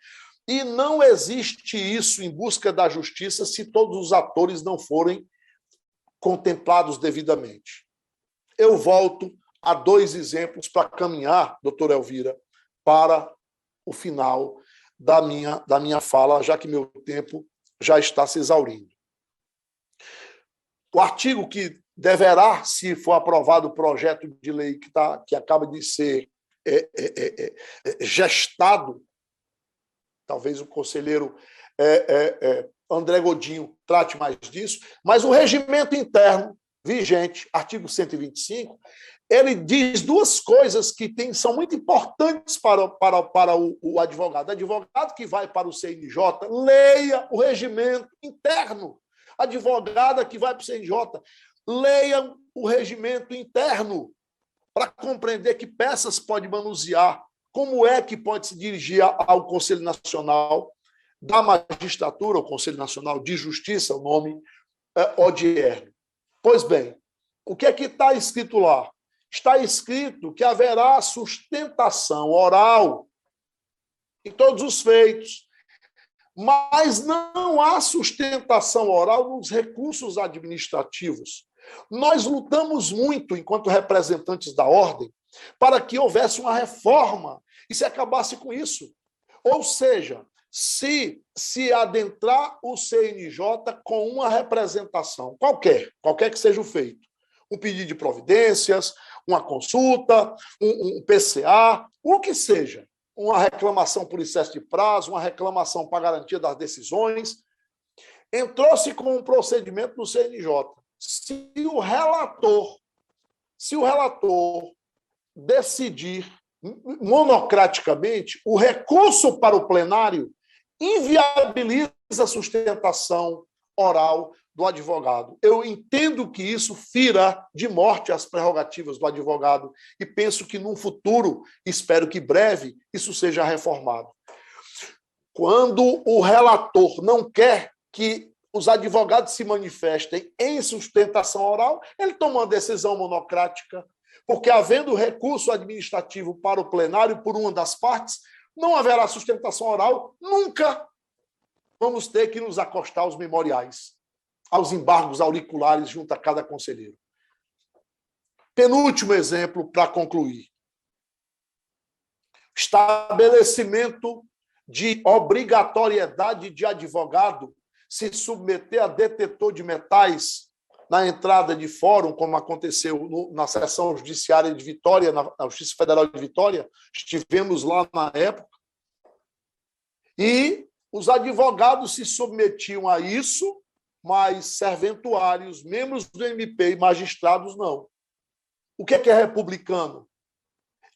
E não existe isso em busca da justiça se todos os atores não forem contemplados devidamente. Eu volto a 2 exemplos para caminhar, doutora Elvira, para o final da minha fala, já que meu tempo já está se exaurindo. O artigo que deverá, se for aprovado o projeto de lei que acaba de ser gestado, talvez o conselheiro André Godinho trate mais disso, mas o regimento interno vigente, artigo 125, ele diz 2 coisas que são muito importantes para o advogado. O advogado que vai para o CNJ, leia o regimento interno. Advogada que vai para o CNJ, leia o regimento interno para compreender que peças pode manusear, como é que pode se dirigir ao Conselho Nacional da Magistratura, o Conselho Nacional de Justiça, o nome ODR. Pois bem, o que é que está escrito lá? Está escrito que haverá sustentação oral em todos os feitos, mas não há sustentação oral nos recursos administrativos. Nós lutamos muito, enquanto representantes da ordem, para que houvesse uma reforma e se acabasse com isso. Ou seja, se adentrar o CNJ com uma representação, qualquer que seja o feito, um pedido de providências, uma consulta, um PCA, o que seja, uma reclamação por excesso de prazo, uma reclamação para garantia das decisões, entrou-se com um procedimento no CNJ. Se o relator decidir monocraticamente, o recurso para o plenário inviabiliza a sustentação oral do advogado. Eu entendo que isso fira de morte as prerrogativas do advogado e penso que num futuro, espero que breve, isso seja reformado. Quando o relator não quer que os advogados se manifestem em sustentação oral, ele toma uma decisão monocrática, porque havendo recurso administrativo para o plenário por uma das partes, não haverá sustentação oral, nunca vamos ter que nos acostar aos memoriais, aos embargos auriculares junto a cada conselheiro. Penúltimo exemplo para concluir. Estabelecimento de obrigatoriedade de advogado se submeter a detetor de metais na entrada de fórum, como aconteceu na seção judiciária de Vitória, na Justiça Federal de Vitória, estivemos lá na época, e os advogados se submetiam a isso, mas serventuários, membros do MP e magistrados não. O que é republicano?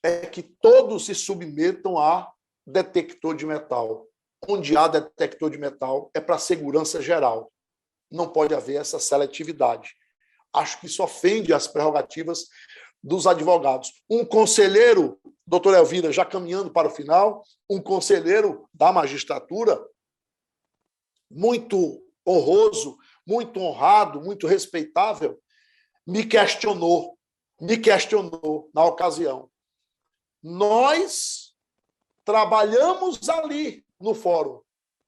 É que todos se submetam a detector de metal. Onde há detector de metal é para segurança geral. Não pode haver essa seletividade. Acho que isso ofende as prerrogativas dos advogados. Um conselheiro, doutora Elvira, já caminhando para o final, um conselheiro da magistratura, muito honroso, muito honrado, muito respeitável, me questionou na ocasião. Nós trabalhamos ali no fórum.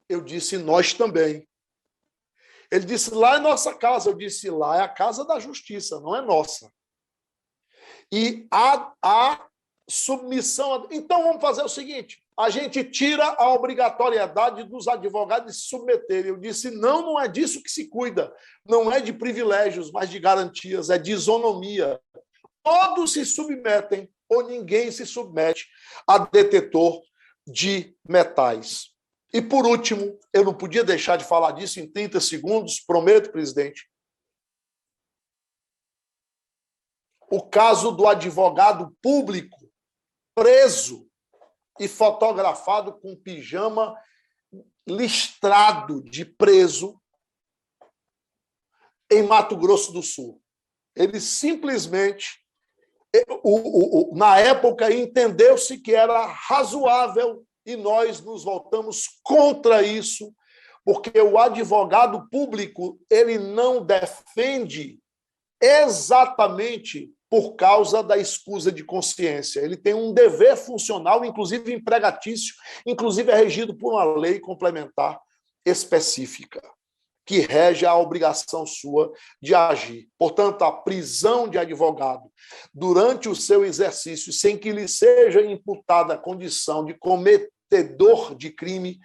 Eu disse, nós também. Ele disse, lá é nossa casa. Eu disse, lá é a casa da justiça, não é nossa. E a submissão... Então, vamos fazer o seguinte, a gente tira a obrigatoriedade dos advogados de se submeterem. Eu disse, não é disso que se cuida. Não é de privilégios, mas de garantias, é de isonomia. Todos se submetem, ou ninguém se submete a detetor de metais. E, por último, eu não podia deixar de falar disso em 30 segundos, prometo, presidente. O caso do advogado público preso e fotografado com pijama listrado de preso em Mato Grosso do Sul. Ele simplesmente Na época, entendeu-se que era razoável e nós nos voltamos contra isso, porque o advogado público ele não defende exatamente por causa da escusa de consciência. Ele tem um dever funcional, inclusive empregatício, inclusive é regido por uma lei complementar específica, que rege a obrigação sua de agir. Portanto, a prisão de advogado durante o seu exercício, sem que lhe seja imputada a condição de cometedor de crime,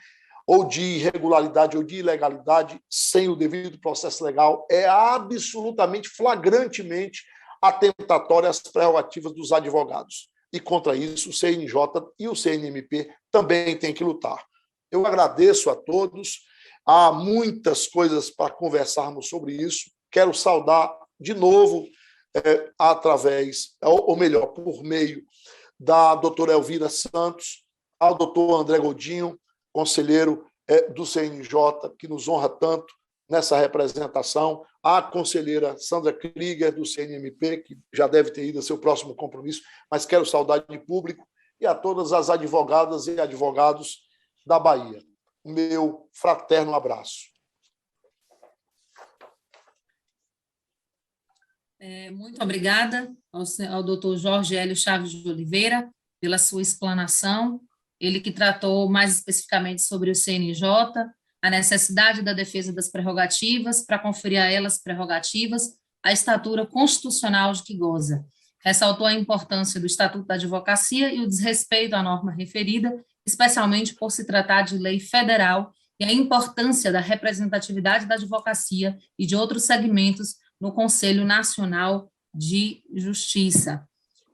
ou de irregularidade ou de ilegalidade, sem o devido processo legal, é absolutamente, flagrantemente atentatória às prerrogativas dos advogados. E contra isso, o CNJ e o CNMP também têm que lutar. Eu agradeço a todos. Há muitas coisas para conversarmos sobre isso. Quero saudar de novo, ou melhor, por meio da doutora Elvira Santos, ao doutor André Godinho, conselheiro do CNJ, que nos honra tanto nessa representação, a conselheira Sandra Krieger, do CNMP, que já deve ter ido a seu próximo compromisso, mas quero saudar de público, e a todas as advogadas e advogados da Bahia. O meu fraterno abraço. Muito obrigada ao doutor Jorge Hélio Chaves de Oliveira pela sua explanação. Ele que tratou mais especificamente sobre o CNJ, a necessidade da defesa das prerrogativas, para conferir a elas prerrogativas, a estatura constitucional de que goza. Ressaltou a importância do Estatuto da Advocacia e o desrespeito à norma referida, especialmente por se tratar de lei federal, e a importância da representatividade da advocacia e de outros segmentos no Conselho Nacional de Justiça.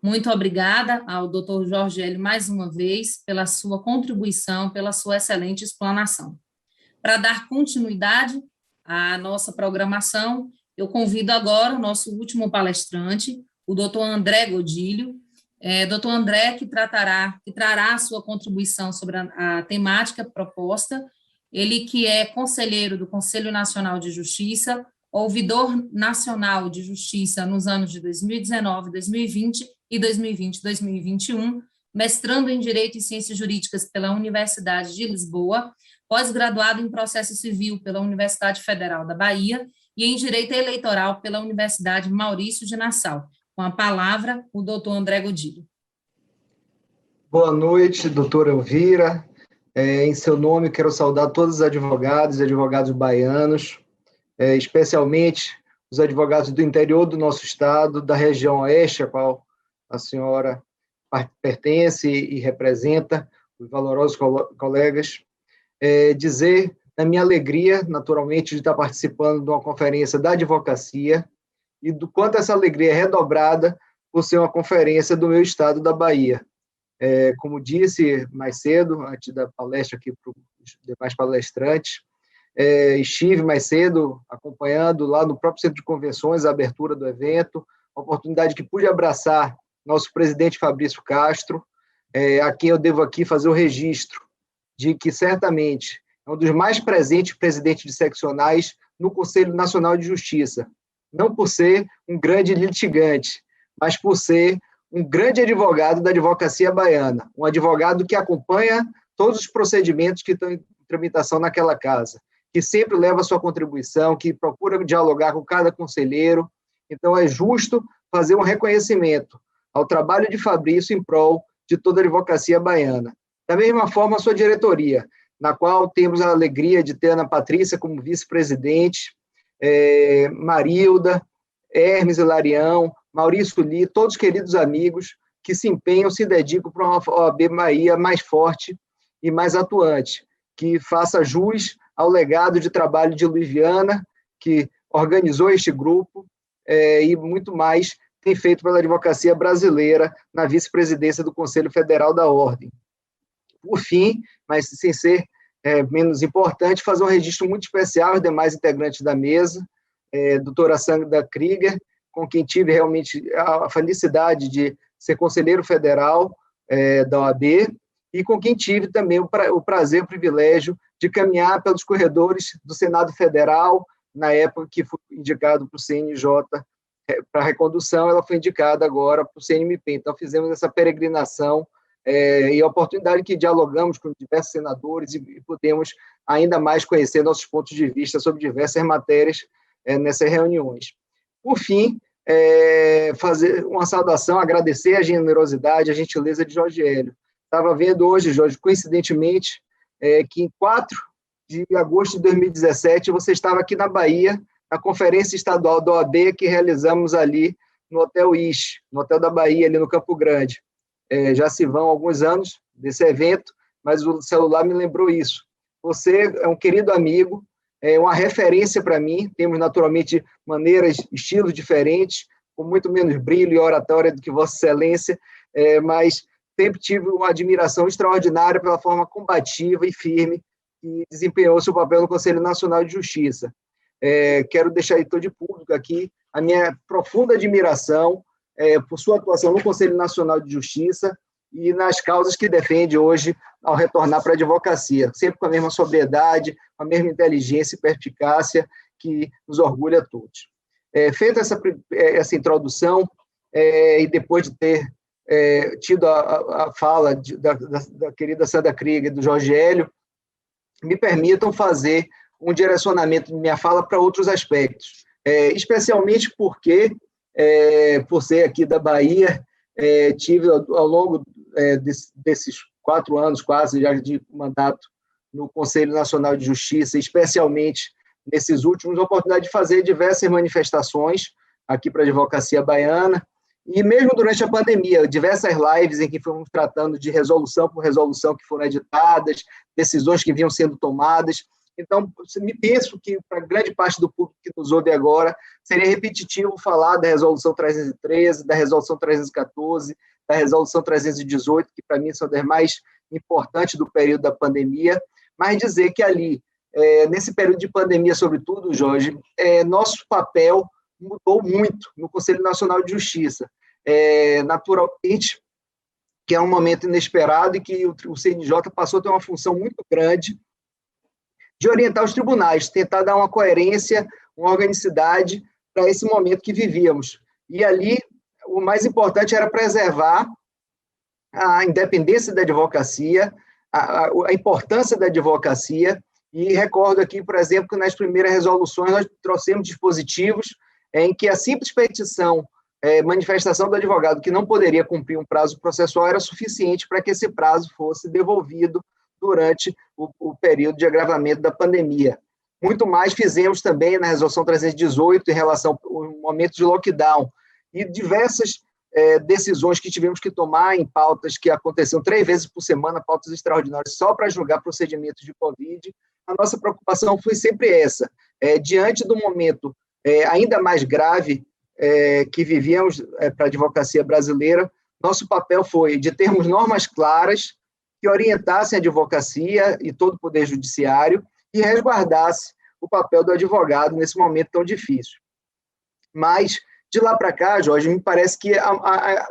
Muito obrigada ao doutor Jorge Hélio, mais uma vez, pela sua contribuição, pela sua excelente explanação. Para dar continuidade à nossa programação, eu convido agora o nosso último palestrante, o doutor André Godilho. Doutor André, que trará a sua contribuição sobre a temática proposta, ele que é conselheiro do Conselho Nacional de Justiça, ouvidor nacional de justiça nos anos de 2019, 2020 e 2020-2021, mestrando em Direito e Ciências Jurídicas pela Universidade de Lisboa, pós-graduado em Processo Civil pela Universidade Federal da Bahia e em Direito Eleitoral pela Universidade Maurício de Nassau. Com a palavra, o doutor André Godilho. Boa noite, doutora Elvira. Em seu nome, quero saudar todos os advogados e advogados baianos, especialmente os advogados do interior do nosso estado, da região oeste, a qual a senhora pertence e representa, os valorosos colegas. Dizer da minha alegria, naturalmente, de estar participando de uma conferência da advocacia e do quanto essa alegria é redobrada por ser uma conferência do meu estado da Bahia. Como disse mais cedo, antes da palestra aqui para os demais palestrantes, estive mais cedo acompanhando lá no próprio Centro de Convenções a abertura do evento, a oportunidade que pude abraçar nosso presidente Fabrício Castro, a quem eu devo aqui fazer o registro de que certamente é um dos mais presentes presidentes de seccionais no Conselho Nacional de Justiça, não por ser um grande litigante, mas por ser um grande advogado da advocacia baiana, um advogado que acompanha todos os procedimentos que estão em tramitação naquela casa, que sempre leva a sua contribuição, que procura dialogar com cada conselheiro. Então, é justo fazer um reconhecimento ao trabalho de Fabrício em prol de toda a advocacia baiana. Da mesma forma, a sua diretoria, na qual temos a alegria de ter Ana Patrícia como vice-presidente, Marilda, Hermes Hilarião, Maurício Li, todos queridos amigos que se empenham, se dedicam para uma OAB Bahia mais forte e mais atuante, que faça jus ao legado de trabalho de Luiz Viana, que organizou este grupo, e muito mais tem feito pela advocacia brasileira na vice-presidência do Conselho Federal da Ordem. Por fim, mas sem ser menos importante, fazer um registro muito especial aos demais integrantes da mesa, doutora Sandra Krieger, com quem tive realmente a felicidade de ser conselheiro federal da OAB, e com quem tive também o prazer, o privilégio de caminhar pelos corredores do Senado Federal, na época que fui indicado para o CNJ para recondução, ela foi indicada agora para o CNMP. Então, fizemos essa peregrinação e a oportunidade que dialogamos com diversos senadores e pudemos ainda mais conhecer nossos pontos de vista sobre diversas matérias nessas reuniões. Por fim, fazer uma saudação, agradecer a generosidade, a gentileza de Jorge Hélio. Estava vendo hoje, Jorge, coincidentemente, que em 4 de agosto de 2017, você estava aqui na Bahia, na Conferência Estadual da OAB, que realizamos ali no Hotel Ish, no Hotel da Bahia, ali no Campo Grande. Já se vão alguns anos desse evento, mas o celular me lembrou isso. Você é um querido amigo, é uma referência para mim, temos naturalmente maneiras, estilos diferentes, com muito menos brilho e oratória do que Vossa Excelência, mas sempre tive uma admiração extraordinária pela forma combativa e firme que desempenhou seu papel no Conselho Nacional de Justiça. Quero deixar em tom de público aqui a minha profunda admiração por sua atuação no Conselho Nacional de Justiça e nas causas que defende hoje ao retornar para a advocacia, sempre com a mesma sobriedade, com a mesma inteligência e perspicácia que nos orgulha a todos. Feita essa introdução, e depois de ter tido a fala da querida Sandra Krieger e do Jorge Hélio, me permitam fazer um direcionamento de minha fala para outros aspectos, especialmente porque, por ser aqui da Bahia, tive ao longo desses 4 anos quase já de mandato no Conselho Nacional de Justiça, especialmente nesses últimos, a oportunidade de fazer diversas manifestações aqui para a advocacia baiana, e mesmo durante a pandemia, diversas lives em que fomos tratando de resolução por resolução que foram editadas, decisões que vinham sendo tomadas. Então, me penso que, para grande parte do público que nos ouve agora, seria repetitivo falar da Resolução 313, da Resolução 314, da Resolução 318, que, para mim, são das mais importantes do período da pandemia, mas dizer que ali, nesse período de pandemia, sobretudo, Jorge, nosso papel mudou muito no Conselho Nacional de Justiça. Naturalmente, que é um momento inesperado e que o CNJ passou a ter uma função muito grande de orientar os tribunais, tentar dar uma coerência, uma organicidade para esse momento que vivíamos. E ali, o mais importante era preservar a independência da advocacia, a importância da advocacia, e recordo aqui, por exemplo, que nas primeiras resoluções nós trouxemos dispositivos em que a simples petição, manifestação do advogado que não poderia cumprir um prazo processual era suficiente para que esse prazo fosse devolvido durante o período de agravamento da pandemia. Muito mais fizemos também na Resolução 318 em relação ao momento de lockdown e diversas decisões que tivemos que tomar em pautas que aconteciam 3 vezes por semana, pautas extraordinárias, só para julgar procedimentos de Covid. A nossa preocupação foi sempre essa. Diante do momento ainda mais grave que vivíamos para a advocacia brasileira, nosso papel foi de termos normas claras que orientassem a advocacia e todo o poder judiciário e resguardasse o papel do advogado nesse momento tão difícil. Mas, de lá para cá, Jorge, me parece que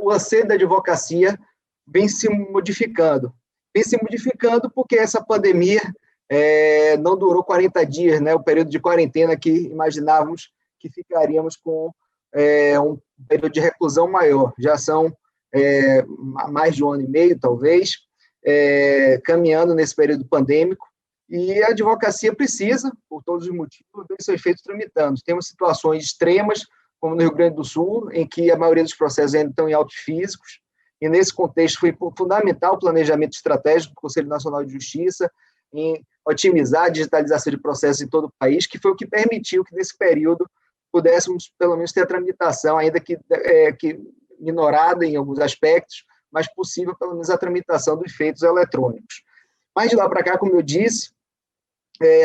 o anseio da advocacia vem se modificando. Vem se modificando porque essa pandemia não durou 40 dias, né, o período de quarentena que imaginávamos que ficaríamos com um período de reclusão maior. Já são mais de 1 ano e meio, talvez, caminhando nesse período pandêmico, e a advocacia precisa, por todos os motivos, ver seus efeitos tramitando. Temos situações extremas, como no Rio Grande do Sul, em que a maioria dos processos ainda estão em autos físicos, e nesse contexto foi fundamental o planejamento estratégico do Conselho Nacional de Justiça, em otimizar a digitalização de processos em todo o país, que foi o que permitiu que, nesse período, pudéssemos, pelo menos, ter a tramitação, ainda que minorada em alguns aspectos, mas possível, pelo menos, a tramitação dos feitos eletrônicos. Mas, de lá para cá, como eu disse,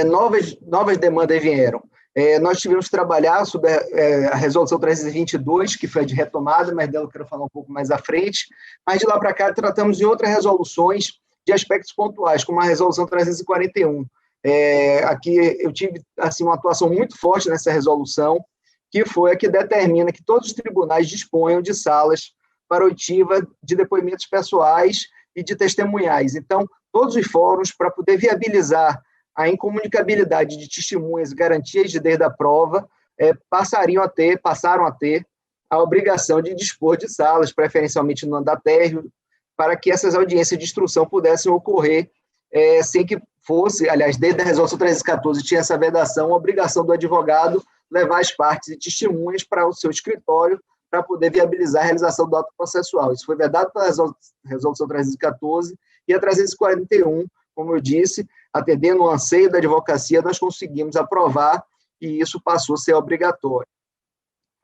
novas demandas vieram. Nós tivemos que trabalhar sobre a Resolução 322, que foi de retomada, mas dela eu quero falar um pouco mais à frente, mas de lá para cá tratamos de outras resoluções de aspectos pontuais, como a Resolução 341. Aqui eu tive assim, uma atuação muito forte nessa resolução, que foi a que determina que todos os tribunais disponham de salas para oitiva de depoimentos pessoais e de testemunhais. Então, todos os fóruns, para poder viabilizar a incomunicabilidade de testemunhas e garantias de direito da prova, passaram a ter a obrigação de dispor de salas, preferencialmente no andar térreo, para que essas audiências de instrução pudessem ocorrer sem que fosse, aliás, desde a Resolução 314 tinha essa vedação, a obrigação do advogado levar as partes e testemunhas para o seu escritório para poder viabilizar a realização do ato processual. Isso foi vedado pela Resolução 314 e a 341, como eu disse, atendendo ao anseio da advocacia, nós conseguimos aprovar e isso passou a ser obrigatório.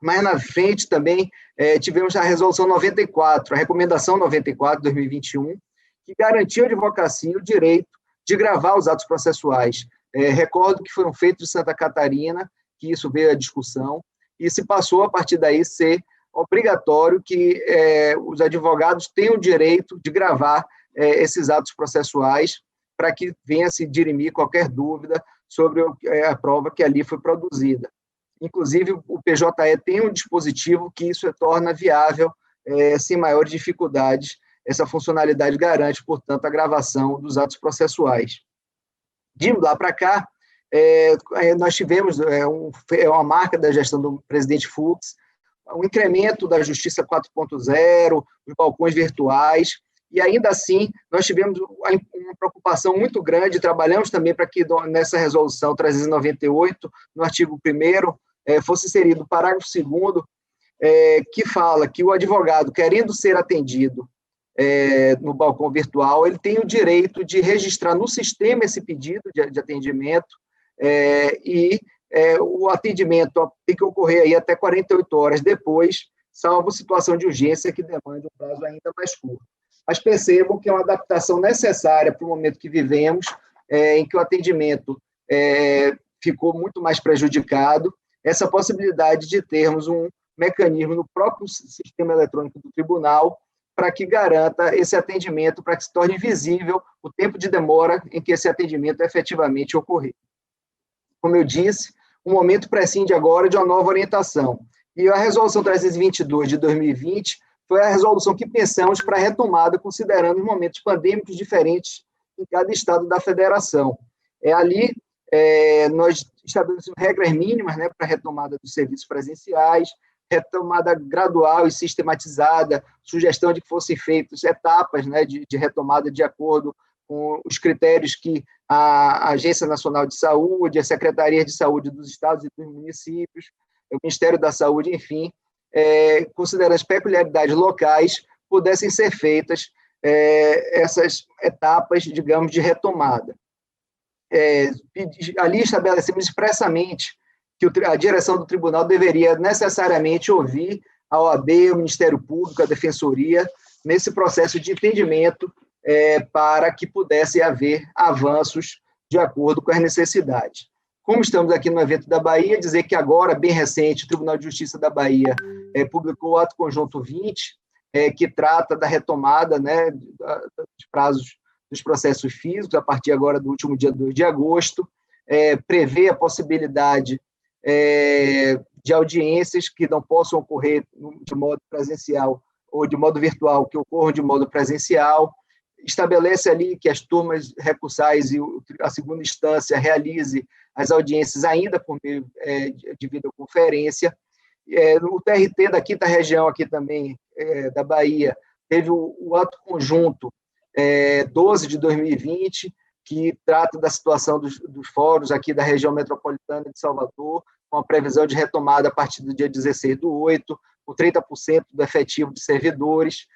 Mais na frente também tivemos a Resolução 94, a Recomendação 94, 2021, que garantiu à advocacia o direito de gravar os atos processuais. Recordo que foram feitos em Santa Catarina, que isso veio à discussão, e se passou, a partir daí, ser obrigatório que os advogados tenham o direito de gravar esses atos processuais para que venha se dirimir qualquer dúvida sobre a prova que ali foi produzida. Inclusive, o PJE tem um dispositivo que isso torna viável, sem maiores dificuldades. Essa funcionalidade garante, portanto, a gravação dos atos processuais. De lá para cá, nós tivemos uma marca da gestão do presidente Fux, um incremento da Justiça 4.0, os balcões virtuais, e ainda assim nós tivemos uma preocupação muito grande, trabalhamos também para que nessa resolução 398, no artigo 1º, fosse inserido o parágrafo 2º, que fala que o advogado, querendo ser atendido no balcão virtual, ele tem o direito de registrar no sistema esse pedido de atendimento, o atendimento tem que ocorrer aí até 48 horas depois, salvo situação de urgência que demande um prazo ainda mais curto. Mas percebam que é uma adaptação necessária para o momento que vivemos, em que o atendimento ficou muito mais prejudicado, essa possibilidade de termos um mecanismo no próprio sistema eletrônico do tribunal para que garanta esse atendimento, para que se torne visível o tempo de demora em que esse atendimento efetivamente ocorrer. Como eu disse, o momento prescinde agora de uma nova orientação. E a Resolução 322 de 2020 foi a resolução que pensamos para a retomada, considerando os momentos pandêmicos diferentes em cada estado da federação. Ali, nós estabelecemos regras mínimas, para a retomada dos serviços presenciais, retomada gradual e sistematizada, sugestão de que fossem feitas etapas de retomada de acordo com os critérios que a Agência Nacional de Saúde, a Secretaria de Saúde dos estados e dos municípios, o Ministério da Saúde, enfim, considerando as peculiaridades locais, pudessem ser feitas essas etapas, digamos, de retomada. Ali estabelecemos expressamente que a direção do tribunal deveria necessariamente ouvir a OAB, o Ministério Público, a Defensoria, nesse processo de entendimento para que pudesse haver avanços de acordo com as necessidades. Como estamos aqui no evento da Bahia, dizer que agora, bem recente, o Tribunal de Justiça da Bahia publicou o ato conjunto 20, que trata da retomada dos prazos dos processos físicos, a partir agora do último dia 2 de agosto, prevê a possibilidade de audiências que não possam ocorrer de modo presencial ou de modo virtual, que ocorram de modo presencial, estabelece ali que as turmas recursais e a segunda instância realize as audiências ainda por meio de videoconferência. O TRT da quinta região aqui também, da Bahia, teve o ato conjunto 12 de 2020, que trata da situação dos fóruns aqui da região metropolitana de Salvador, com a previsão de retomada a partir do dia 16/8, com 30% do efetivo de servidores,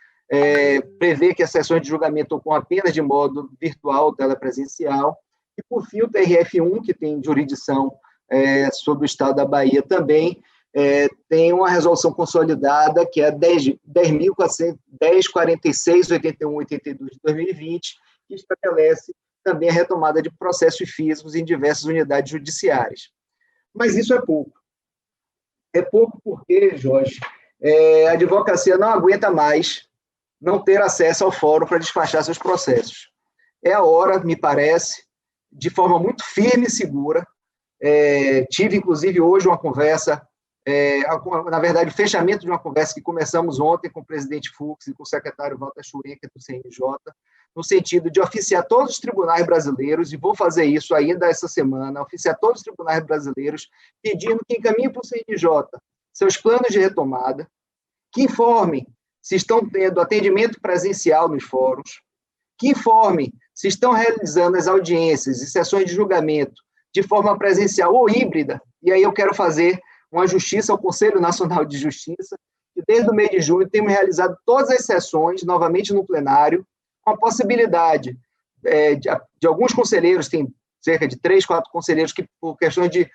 prevê que as sessões de julgamento ocorram apenas de modo virtual, telepresencial, e, por fim, o TRF1, que tem jurisdição sobre o Estado da Bahia também, tem uma resolução consolidada, que é 10.4681/82 de 2020, que estabelece também a retomada de processos físicos em diversas unidades judiciárias. Mas isso é pouco. É pouco porque, Jorge, a advocacia não aguenta mais não ter acesso ao fórum para despachar seus processos. É a hora, me parece, de forma muito firme e segura. Tive, inclusive, hoje uma conversa, na verdade, o fechamento de uma conversa que começamos ontem com o presidente Fux e com o secretário Walter Schurenker do CNJ, no sentido de oficiar todos os tribunais brasileiros, e vou fazer isso ainda essa semana, oficiar todos os tribunais brasileiros, pedindo que encaminhem para o CNJ seus planos de retomada, que informem se estão tendo atendimento presencial nos fóruns, que informem se estão realizando as audiências e sessões de julgamento de forma presencial ou híbrida, e aí eu quero fazer uma justiça ao Conselho Nacional de Justiça, que desde o mês de junho temos realizado todas as sessões, novamente no plenário, com a possibilidade de alguns conselheiros, tem cerca de 3, 4 conselheiros que, por questões de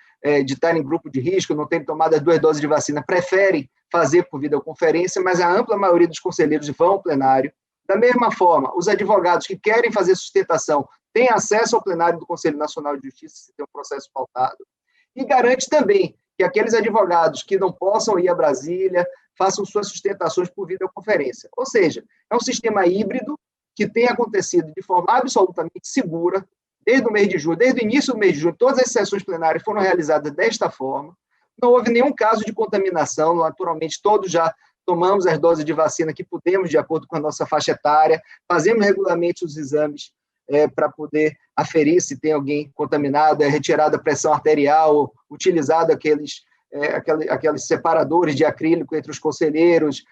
estar em grupo de risco, não terem tomado as 2 doses de vacina, preferem fazer por videoconferência, mas a ampla maioria dos conselheiros vão ao plenário. Da mesma forma, os advogados que querem fazer sustentação têm acesso ao plenário do Conselho Nacional de Justiça, se tem um processo pautado, e garante também que aqueles advogados que não possam ir a Brasília façam suas sustentações por videoconferência. Ou seja, é um sistema híbrido que tem acontecido de forma absolutamente segura, desde o mês de junho, desde o início do mês de junho, todas as sessões plenárias foram realizadas desta forma, não houve nenhum caso de contaminação, naturalmente todos já tomamos as doses de vacina que pudemos, de acordo com a nossa faixa etária, fazemos regularmente os exames para poder aferir se tem alguém contaminado, retirada a pressão arterial, utilizado aqueles separadores de acrílico entre os conselheiros,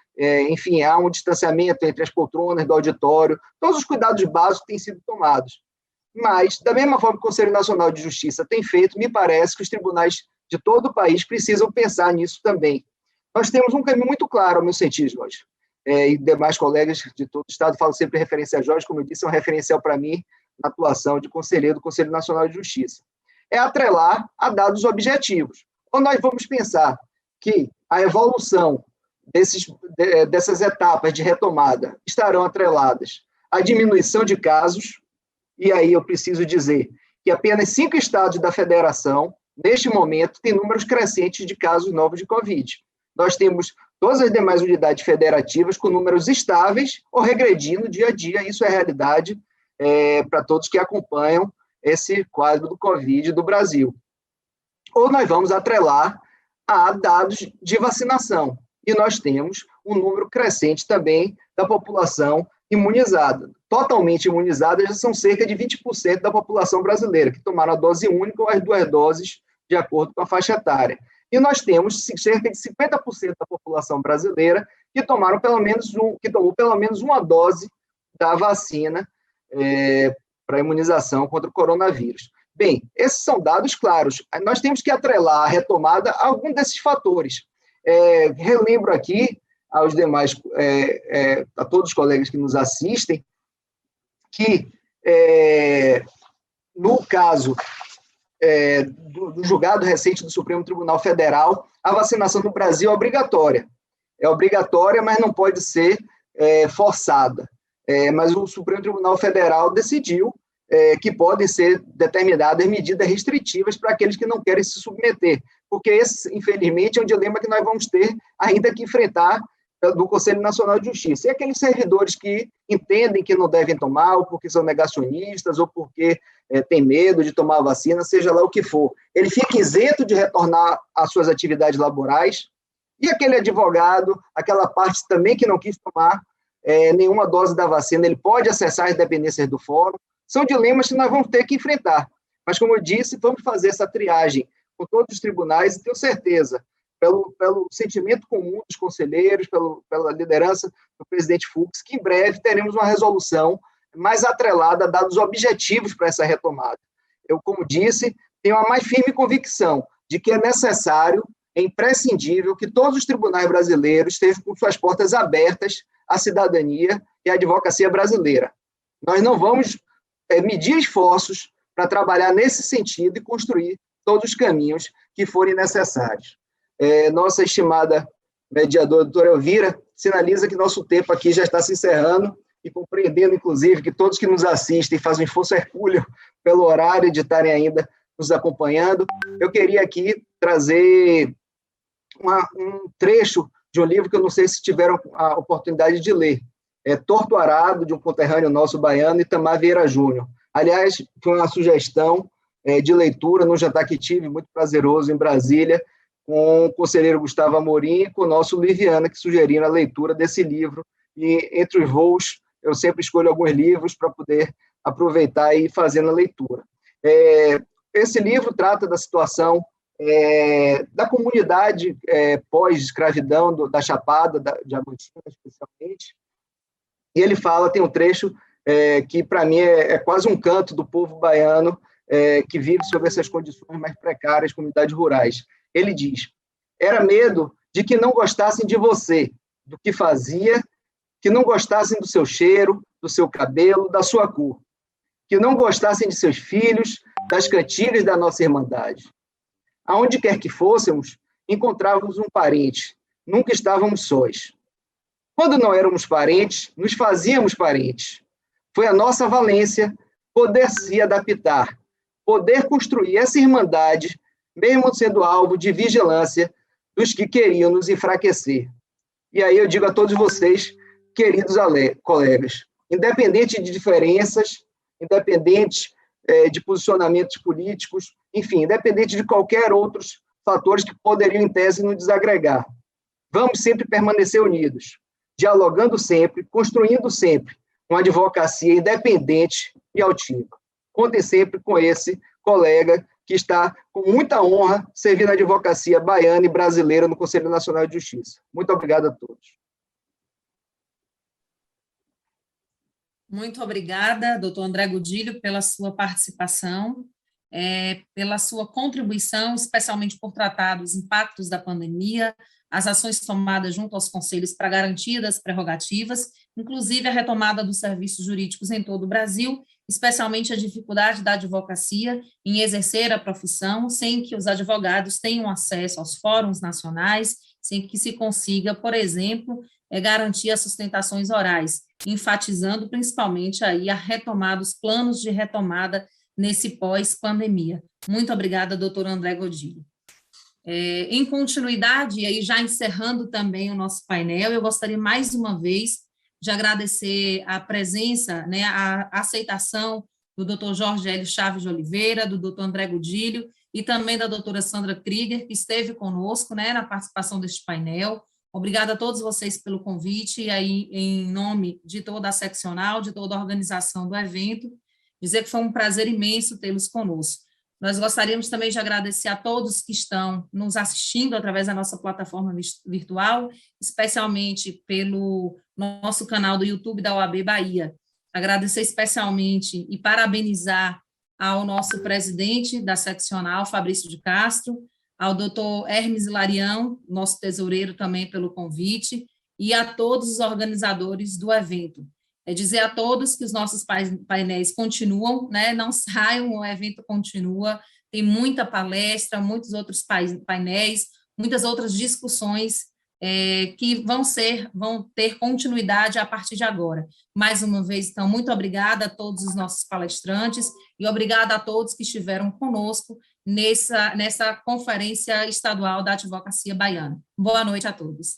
enfim, há um distanciamento entre as poltronas do auditório, todos os cuidados básicos têm sido tomados. Mas, da mesma forma que o Conselho Nacional de Justiça tem feito, me parece que os tribunais de todo o país precisam pensar nisso também. Nós temos um caminho muito claro, ao meu sentir, Jorge, e demais colegas de todo o Estado falam sempre referência a Jorge, como eu disse, é um referencial para mim na atuação de conselheiro do Conselho Nacional de Justiça. É atrelar a dados objetivos. Ou nós vamos pensar que a evolução dessas etapas de retomada estarão atreladas à diminuição de casos, e aí eu preciso dizer que apenas 5 estados da federação, neste momento, têm números crescentes de casos novos de Covid. Nós temos todas as demais unidades federativas com números estáveis ou regredindo dia a dia, isso é realidade para todos que acompanham esse quadro do Covid do Brasil. Ou nós vamos atrelar a dados de vacinação, e nós temos um número crescente também da população imunizada. Totalmente imunizada já são cerca de 20% da população brasileira, que tomaram a dose única ou as 2 doses, de acordo com a faixa etária. E nós temos cerca de 50% da população brasileira que tomou pelo menos uma dose da vacina para imunização contra o coronavírus. Bem, esses são dados claros. Nós temos que atrelar a retomada a algum desses fatores. Relembro aqui aos demais, a todos os colegas que nos assistem, que no caso do julgado recente do Supremo Tribunal Federal, a vacinação no Brasil é obrigatória. É obrigatória, mas não pode ser forçada. Mas o Supremo Tribunal Federal decidiu que podem ser determinadas medidas restritivas para aqueles que não querem se submeter, porque esse, infelizmente, é um dilema que nós vamos ter ainda que enfrentar do Conselho Nacional de Justiça. E aqueles servidores que entendem que não devem tomar, ou porque são negacionistas, ou porque têm medo de tomar a vacina, seja lá o que for, ele fica isento de retornar às suas atividades laborais, e aquele advogado, aquela parte também que não quis tomar nenhuma dose da vacina, ele pode acessar as dependências do fórum. São dilemas que nós vamos ter que enfrentar. Mas, como eu disse, vamos fazer essa triagem com todos os tribunais e tenho certeza, pelo sentimento comum dos conselheiros, pela liderança do presidente Fux, que em breve teremos uma resolução mais atrelada a dados objetivos para essa retomada. Eu, como disse, tenho a mais firme convicção de que é necessário, é imprescindível que todos os tribunais brasileiros estejam com suas portas abertas à cidadania e à advocacia brasileira. Nós não vamos medir esforços para trabalhar nesse sentido e construir todos os caminhos que forem necessários. Nossa estimada mediadora, doutora Elvira, sinaliza que nosso tempo aqui já está se encerrando e compreendendo, inclusive, que todos que nos assistem fazem um esforço hercúleo pelo horário de estarem ainda nos acompanhando. Eu queria aqui trazer um trecho de um livro que eu não sei se tiveram a oportunidade de ler. Torto Arado, de um conterrâneo nosso baiano, Itamar Vieira Júnior. Aliás, foi uma sugestão de leitura no jantar que tive, muito prazeroso, em Brasília, com o conselheiro Gustavo Amorim e com o nosso Luiz Viana, que sugeriram a leitura desse livro. E entre os voos, eu sempre escolho alguns livros para poder aproveitar e ir fazendo a leitura. Esse livro trata da situação da comunidade pós-escravidão da Chapada, Diamantina, especialmente. E ele fala, tem um trecho que, para mim, é quase um canto do povo baiano que vive sob essas condições mais precárias, comunidades rurais. Ele diz: era medo de que não gostassem de você, do que fazia, que não gostassem do seu cheiro, do seu cabelo, da sua cor, que não gostassem de seus filhos, das cantigas da nossa irmandade. Aonde quer que fôssemos, encontrávamos um parente, nunca estávamos sós. Quando não éramos parentes, nos fazíamos parentes. Foi a nossa valência poder se adaptar, poder construir essa irmandade, mesmo sendo alvo de vigilância dos que queriam nos enfraquecer. E aí eu digo a todos vocês, queridos colegas, independente de diferenças, independente de posicionamentos políticos, enfim, independente de qualquer outros fatores que poderiam, em tese, nos desagregar, vamos sempre permanecer unidos, dialogando sempre, construindo sempre uma advocacia independente e altiva. Contem sempre com esse colega que está com muita honra servindo a advocacia baiana e brasileira no Conselho Nacional de Justiça. Muito obrigado a todos. Muito obrigada, doutor André Godilho, pela sua participação, pela sua contribuição, especialmente por tratar dos impactos da pandemia, as ações tomadas junto aos conselhos para garantia das prerrogativas, inclusive a retomada dos serviços jurídicos em todo o Brasil, especialmente a dificuldade da advocacia em exercer a profissão, sem que os advogados tenham acesso aos fóruns nacionais, sem que se consiga, por exemplo, garantir as sustentações orais, enfatizando principalmente aí a retomada, os planos de retomada nesse pós-pandemia. Muito obrigada, doutor André Godilho. Em continuidade, e aí já encerrando também o nosso painel, eu gostaria mais uma vez de agradecer a presença, né, a aceitação do doutor Jorge Hélio Chaves de Oliveira, do doutor André Godilho e também da doutora Sandra Krieger, que esteve conosco, né, na participação deste painel. Obrigada a todos vocês pelo convite, e aí, em nome de toda a seccional, de toda a organização do evento, dizer que foi um prazer imenso tê-los conosco. Nós gostaríamos também de agradecer a todos que estão nos assistindo através da nossa plataforma virtual, especialmente pelo nosso canal do YouTube da OAB Bahia. Agradecer especialmente e parabenizar ao nosso presidente da seccional, Fabrício de Castro, ao doutor Hermes Hilarião, nosso tesoureiro também pelo convite, e a todos os organizadores do evento. Dizer a todos que os nossos painéis continuam, né? Não saiam, o evento continua, tem muita palestra, muitos outros painéis, muitas outras discussões que vão ter continuidade a partir de agora. Mais uma vez, então, muito obrigada a todos os nossos palestrantes e obrigada a todos que estiveram conosco nessa Conferência Estadual da Advocacia Baiana. Boa noite a todos.